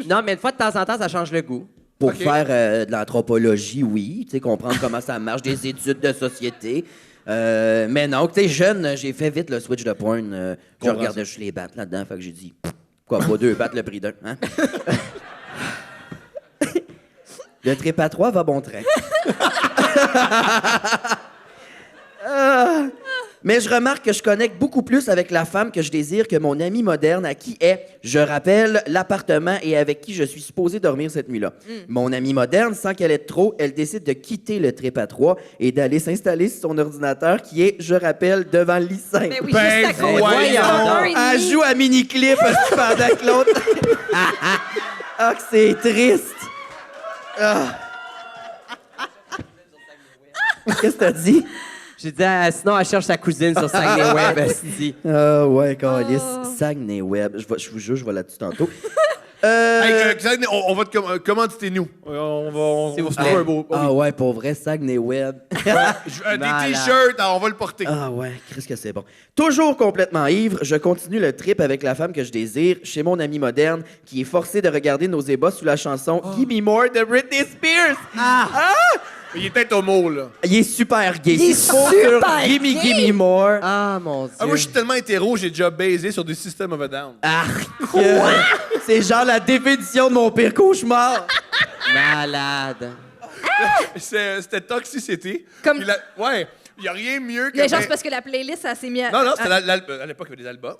N: Non, mais une fois de temps en temps, ça change le goût.
O: Pour faire de l'anthropologie, oui. Tu sais, comprendre comment ça marche, des études de société. Mais non, tu sais, jeune, j'ai fait vite le switch de porn. Je regardais juste les battes là-dedans. Fait que j'ai dit, pourquoi pas 2 battes le prix d'un, hein? Le trip à 3 va bon train. Mais je remarque que je connecte beaucoup plus avec la femme que je désire que mon ami moderne à qui est, je rappelle, l'appartement et avec qui je suis supposé dormir cette nuit-là. Mon ami moderne, sans qu'elle ait trop, elle décide de quitter le trip à 3 et d'aller s'installer sur son ordinateur qui est, je rappelle, devant le lit simple.
E: Ben oui, juste à côté.
O: Voyons! Elle joue à mini-clip pendant que l'autre... Ah, que c'est triste! Ah. Qu'est-ce que t'as dit?
N: J'ai dit, sinon, elle cherche sa cousine sur Saguenay Web. Elle se dit.
O: Ah ouais, câlisse. Saguenay Web. Je vous jure, je vais là-dessus tantôt.
C: Saguenay, on va te commanditer-nous. On va se trouver un beau.
O: Ah ouais, pour vrai, Saguenay Web.
C: Des t-shirts, on va le porter.
O: Ah ouais, qu'est-ce que c'est bon. Toujours complètement ivre, je continue le trip avec la femme que je désire chez mon ami moderne qui est forcé de regarder nos ébats sous la chanson Give Me More de Britney Spears.
C: Il est peut-être homo, là.
O: Il est super gay.
E: Il est super
O: Give me,
E: gay.
O: give me more.
N: Ah, mon Dieu.
C: Moi, je suis tellement hétéro, j'ai déjà baisé sur des System of a Down.
O: C'est genre la définition de mon pire cauchemar.
N: Malade.
C: C'était Toxicity.
E: Comme-
C: Puis ouais, il n'y a rien mieux que...
E: Mais genre, c'est parce que la playlist, ça s'est mis à...
C: Non, c'était à l'époque, il y avait des albums.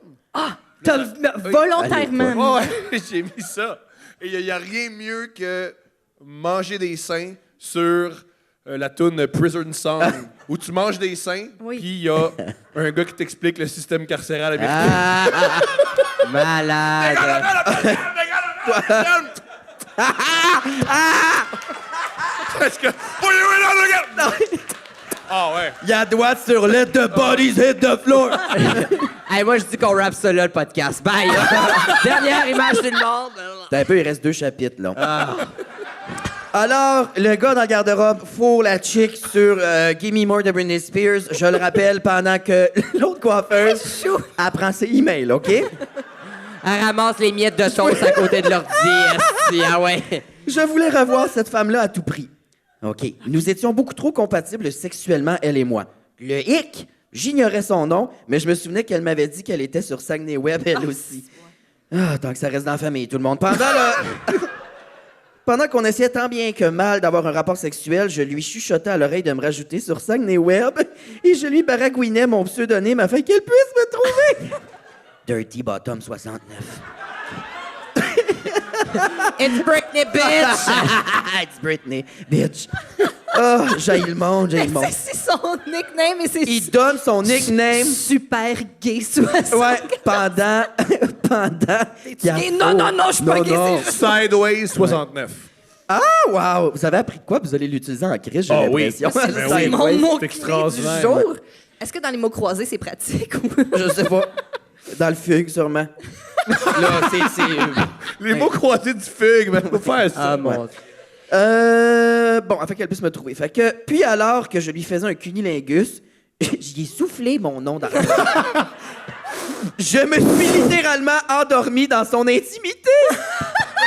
E: T'as volontairement...
C: Ouais, j'ai mis ça. Et il n'y a rien mieux que manger des seins sur la toune Prison Song, où tu manges des seins, puis il y a un gars qui t'explique le système carcéral américain.
N: Malade.
C: Est-ce que... Ah ouais.
O: Il y a droite sur Let the bodies hit the floor.
N: Hey, moi, je dis qu'on rappe ça là, le podcast. Bye. Dernière image du monde.
O: T'as un peu, il reste 2 chapitres, là. Alors, le gars dans le garde-robe fourre la chick sur Give Me More de Britney Spears. Je le rappelle pendant que l'autre coiffeuse apprend ses emails, OK?
N: Elle ramasse les miettes de sauce à côté de l'ordi. esti. Ah ouais.
O: Je voulais revoir cette femme-là à tout prix. OK. Nous étions beaucoup trop compatibles sexuellement, elle et moi. Le hic, j'ignorais son nom, mais je me souvenais qu'elle m'avait dit qu'elle était sur Saguenay Web, elle aussi. Ah, tant que ça reste dans la famille, tout le monde. Pendant qu'on essayait tant bien que mal d'avoir un rapport sexuel, je lui chuchotais à l'oreille de me rajouter sur Saguenay Web et je lui baragouinais mon pseudonyme afin qu'elle puisse me trouver. Dirty Bottom 69.
M: It's Britney, bitch!
O: It's Britney, bitch. Oh, j'haïs le monde, j'haïs le monde.
M: C'est son nickname et c'est
O: Il donne son nickname.
M: super gay 60.
O: Ouais, pendant.
M: T'es-tu gay? Non, je suis pas gay, c'est juste...
C: Sideways 69.
O: Ah, wow! Vous avez appris quoi? Vous allez l'utiliser en crise, j'ai l'impression.
M: C'est mon mot clé du
C: extraordinaire.
M: jour. Est-ce que dans les mots croisés, c'est pratique ou...
O: Je sais pas. Dans le fugue, sûrement. Là, c'est...
C: Les mots croisés du fugue, mais faut faire ça.
N: Ah, mon
O: Bon, afin qu'elle puisse me trouver. Fait que, puis alors que je lui faisais un cunilingus, j'y ai soufflé mon nom dans la... Je me suis littéralement endormi dans son intimité.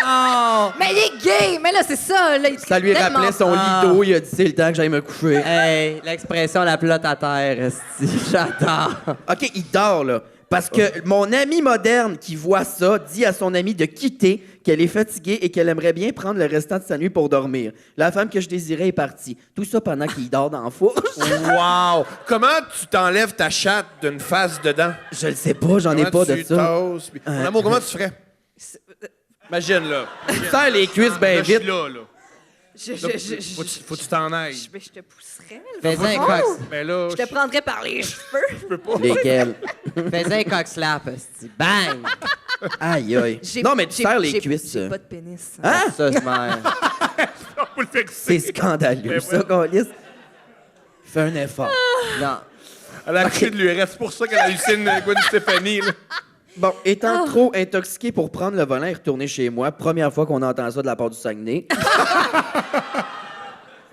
M: Oh! Mais il est gay! Mais là, c'est ça. Là,
O: Ça lui rappelait son lit d'eau. Il a dit, c'est le temps que j'aille me coucher.
N: Hey, l'expression la pelote à terre, esti. J'adore.
O: OK, il dort, là. Parce que mon amie moderne qui voit ça dit à son amie de quitter, qu'elle est fatiguée et qu'elle aimerait bien prendre le restant de sa nuit pour dormir. La femme que je désirais est partie. Tout ça pendant qu'il dort dans la fourche.
C: Wow! Comment tu t'enlèves ta chatte d'une face dedans?
O: Je le sais pas, j'en ai pas de ça.
C: Mon amour, comment tu ferais? Imagine, là.
O: Tu serres les cuisses bien vite.
C: Là. Faut que tu t'en ailles.
M: Je te pousserais.
N: Fais-y un cox.
C: Ben là,
M: Je te prendrais par les cheveux.
C: je peux pas.
O: Lesquels?
N: Fais-y un cock slap, esti. Bang!
O: Aïe, aïe. Non, mais tu serres les cuisses.
M: J'ai pas de pénis.
O: Hein?
N: Ça, c'est mère.
C: Faut le fixer.
O: C'est scandaleux, ça, Gaulis. Fais un effort.
N: Non.
C: Elle a accouché de l'URS. C'est pour ça qu'elle hallucine Gwen Stéphanie. Là.
O: Bon, étant trop intoxiqué pour prendre le volant et retourner chez moi, première fois qu'on entend ça de la part du Saguenay.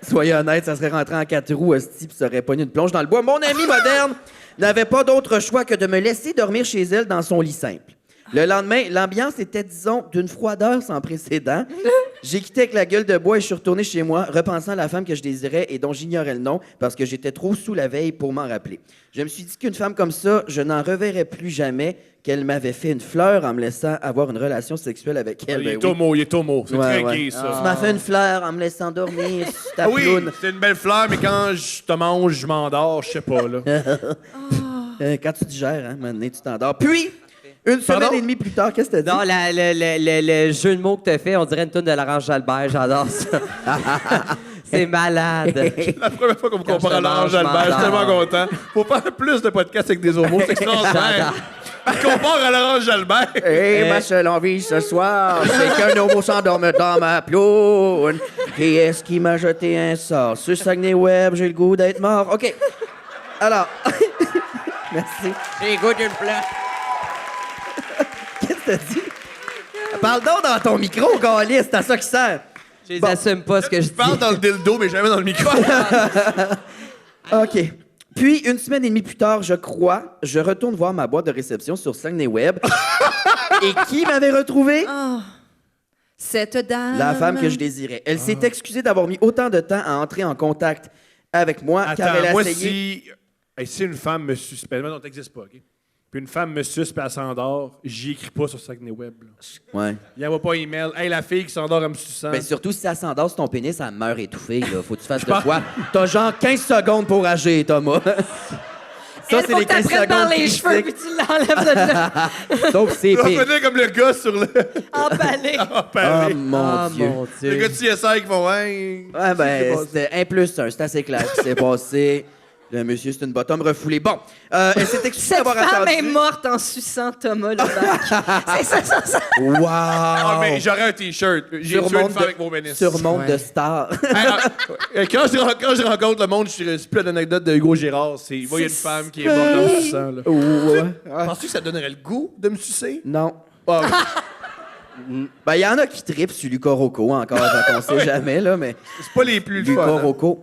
O: Soyez honnête, ça serait rentré en 4 roues, hostie, puis ça aurait pogné une plonge dans le bois. Mon amie moderne n'avait pas d'autre choix que de me laisser dormir chez elle dans son lit simple. Le lendemain, l'ambiance était, disons, d'une froideur sans précédent. J'ai quitté avec la gueule de bois et je suis retourné chez moi, repensant à la femme que je désirais et dont j'ignorais le nom parce que j'étais trop sous la veille pour m'en rappeler. Je me suis dit qu'une femme comme ça, je n'en reverrais plus jamais, qu'elle m'avait fait une fleur en me laissant avoir une relation sexuelle avec elle.
C: Il est homo. C'est très gay, ça.
O: Tu m'as fait une fleur en me laissant dormir sur ta
C: Oui,
O: ploune.
C: c'est une belle fleur, mais quand je te mange, je m'endors, je sais pas, là.
O: Quand tu digères, hein, maintenant, tu t'endors. Puis, une semaine et demie plus tard, qu'est-ce que t'as dit?
N: Non, le jeu de mots que t'as fait, on dirait une toune de Laurence Jalbert. J'adore ça. C'est malade.
C: La première fois qu'on me compare à Laurence Jalbert, je suis tellement content. Faut faire plus de podcasts avec des homos, c'est extraordinaire. Il compare à Laurence Jalbert.
O: Hey, ma seule envie ce soir, c'est qu'un homo s'endorme dans ma ploune. Qui est-ce qui m'a jeté un sort? Sur Saguenay Web, j'ai le goût d'être mort. OK. Alors, merci.
N: J'ai le goût d'une plate.
O: Qu'est-ce que t'as dit? Parle donc dans ton micro, Gaulis, c'est à ça qui sert.
N: Je les assume pas ce que je dis.
C: Je parle dans le dildo, mais jamais dans le micro.
O: OK. Puis, une semaine et demie plus tard, je crois, je retourne voir ma boîte de réception sur Saguenay Web. Et qui m'avait retrouvé?
M: Oh, cette dame.
O: La femme que je désirais. Elle s'est excusée d'avoir mis autant de temps à entrer en contact avec moi, car elle a
C: moi,
O: essayé...
C: si une femme me suspecte... Non, t'existes pas, OK? Puis une femme me suspecte, elle s'endort, j'y écris pas sur Saguenay Web. Là.
O: Ouais.
C: Il n'y envoie pas email. Hey, la fille qui s'endort, elle me suçant.
O: Ben surtout, si elle s'endort sur ton pénis, elle meurt étouffée. Là. Faut que tu fasses de quoi? T'as genre 15 secondes pour agir, Thomas.
M: Ça, c'est les 15 secondes par les cheveux, puis tu l'enlèves de là.
O: Donc, c'est
C: pire.
O: pire.
C: On va comme le gars sur le...
M: Emballé.
O: Oh, mon Dieu.
C: Le gars de CSI qui font... Ouais,
O: ben, c'était 1+1. C'est assez clair ce qui s'est passé. Le monsieur, c'est une bottom refoulée. Bon, elle s'est excusée d'avoir attendu...
M: Cette femme est morte en suçant Thomas Levac. C'est ça.
O: Wow!
C: Ah, mais j'aurais un T-shirt. J'ai tué une femme avec mon pénis.
O: Sur monde de stars.
C: Quand je rencontre le monde, c'est plus l'anecdote de Hugo Girard. Il y a une femme qui est morte en me suçant. Là.
O: Ouais.
C: Penses-tu que ça donnerait le goût de me sucer?
O: Non.
C: Oh.
O: Ben, il y en a qui trippent sur Luca Rocco encore, on sait jamais, là, mais...
C: C'est pas les plus
O: Luca Rocco.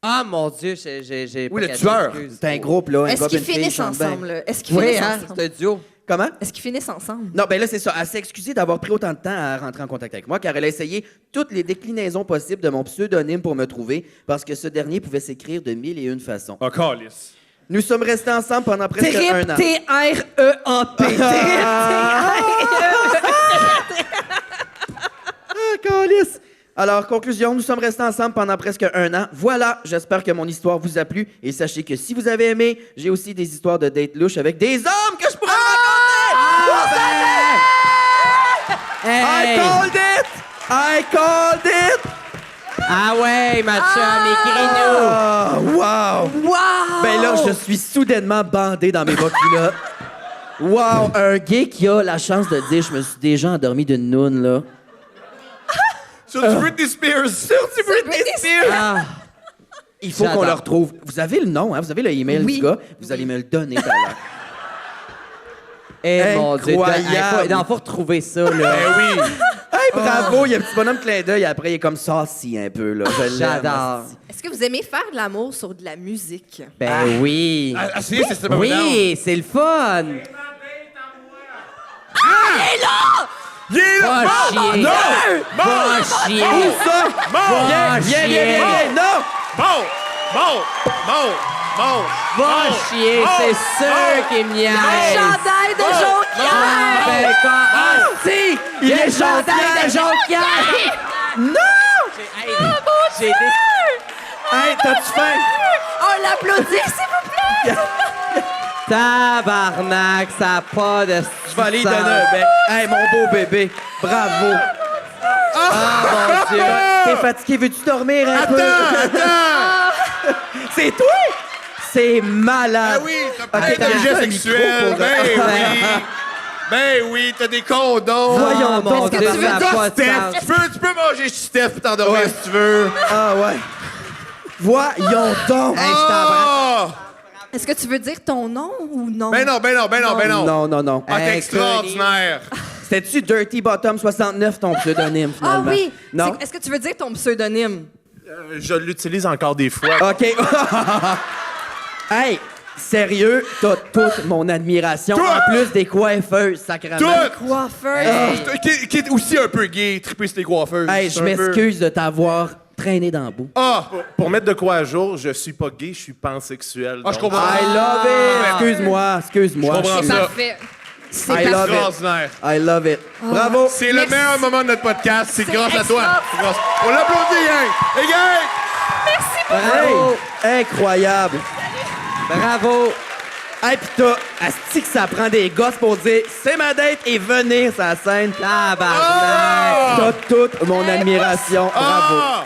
N: Ah, mon Dieu, j'ai
C: oui, le tueur.
O: C'est un groupe, là.
M: Est-ce qu'ils finissent ensemble? Est-ce qu'ils
N: oui,
M: finissent
N: hein,
M: ensemble?
N: c'est un duo.
O: Comment?
M: Est-ce qu'ils finissent ensemble?
O: Non, ben là, c'est ça. Elle s'est excusée d'avoir pris autant de temps à rentrer en contact avec moi, car elle a essayé toutes les déclinaisons possibles de mon pseudonyme pour me trouver, parce que ce dernier pouvait s'écrire de 1001 façons.
C: Oh, calice.
O: Nous sommes restés ensemble pendant presque un an.
M: T-R-E-A-P.
O: Calice! Alors, conclusion, nous sommes restés ensemble pendant presque un an. Voilà, j'espère que mon histoire vous a plu. Et sachez que si vous avez aimé, j'ai aussi des histoires de dates louches avec des hommes que je pourrais raconter!
N: Hey!
O: I called it! I called it!
N: Ah ouais, ma chum, écris-nous!
O: Wow!
M: Wow!
O: Ben là, je suis soudainement bandé dans mes bas culottes. Wow! Un gay qui a la chance de dire « Je me suis déjà endormi d'une noune, là. »
C: Sur du Britney Spears.
O: Sur du Britney Spears!
N: Ah,
O: Il faut qu'on
N: J'adore.
O: le retrouve. Vous avez le nom, hein? Vous avez le email du gars. Vous allez me le donner tout à l'heure.
N: eh mon Dieu,
O: Incroyable.
N: il faut retrouver ça, là.
C: Ben oui.
O: Hey, bravo! Il y a un petit bonhomme clin d'œil. Après, il est comme saucy un peu, là. Je l'aime.
N: J'adore.
M: Est-ce que vous aimez faire de l'amour sur de la musique?
N: Ben oui.
C: Ah, c'est ça,
N: Oui, c'est le fun.
C: Il est là!
N: Va chier. Va chier.
O: Où ça?
N: Va
O: Viens,
N: chier.
O: non!
C: Bon!
N: Va chier, c'est sûr qu'il me niaise.
M: Chandail de
N: Ah,
M: Jonquière!
N: ben quand... Ah, si!
O: Il est
N: le chandail de Jonquière!
O: Non!
N: J'ai des...
O: Hey, t'as-tu faim?
M: On l'applaudit, s'il vous plaît!
N: Tabarnak, ça n'a pas de...
O: Je vais aller lui donner un bec. Hey, mon beau bébé, bravo.
N: Ah, mon Dieu.
O: T'es fatigué, veux-tu dormir un peu?
C: Attends!
O: C'est toi? C'est malade.
C: Ah oui, t'as
O: Ok,
C: plein
O: t'as
C: d'objets
O: un
C: sexuels.
O: micro pour-
C: Ben oui. Ben oui, t'as des condoms.
O: Voyons
N: Ah,
O: donc.
N: mon Dieu,
O: Est-ce que
N: ça
O: tu
N: n'a
O: veux-
N: pas de
C: Steph,
N: sens.
C: tu peux manger chez Steph et t'endormir
O: Ouais.
C: si tu veux.
O: Ah ouais. Voyons donc.
N: Hey, je t'embrasse.
M: Est-ce que tu veux dire ton nom ou non?
C: Ben non.
O: Non.
C: Ah, t'es extraordinaire.
O: C'était-tu Dirty Bottom 69 ton pseudonyme,
M: Ah
O: finalement?
M: oui!
O: Non?
M: Est-ce que tu veux dire ton pseudonyme?
F: Je l'utilise encore des fois.
O: OK. Hey, sérieux, t'as toute mon admiration.
C: Tout!
O: En plus des coiffeuses, sacrément.
C: Tout!
M: Coiffeur.
C: Qui est aussi un peu gay, triper sur les coiffeuses.
O: Hey, je m'excuse de t'avoir traîné dans le bout.
C: Ah!
F: Pour mettre de quoi à jour, je suis pas gay, je suis pansexuel.
C: Ah, je
F: donc-
C: comprends.
O: I love it. Excuse-moi.
C: Je comprends ça.
M: Parfait. C'est
O: I love it.
C: Extraordinaire.
O: I love it. Bravo.
C: C'est le meilleur moment de notre podcast. C'est grâce à toi.
M: extra.
C: C'est grâce- On l'applaudit, gang! Hey, gang!
N: Bravo.
O: Hey, incroyable.
N: Bravo.
O: Hey, pis t'as, asti que ça prend des gosses pour dire c'est ma date et venir sur la scène.
N: Tabarnak.
O: T'as toute mon admiration. Bravo.
C: Ah!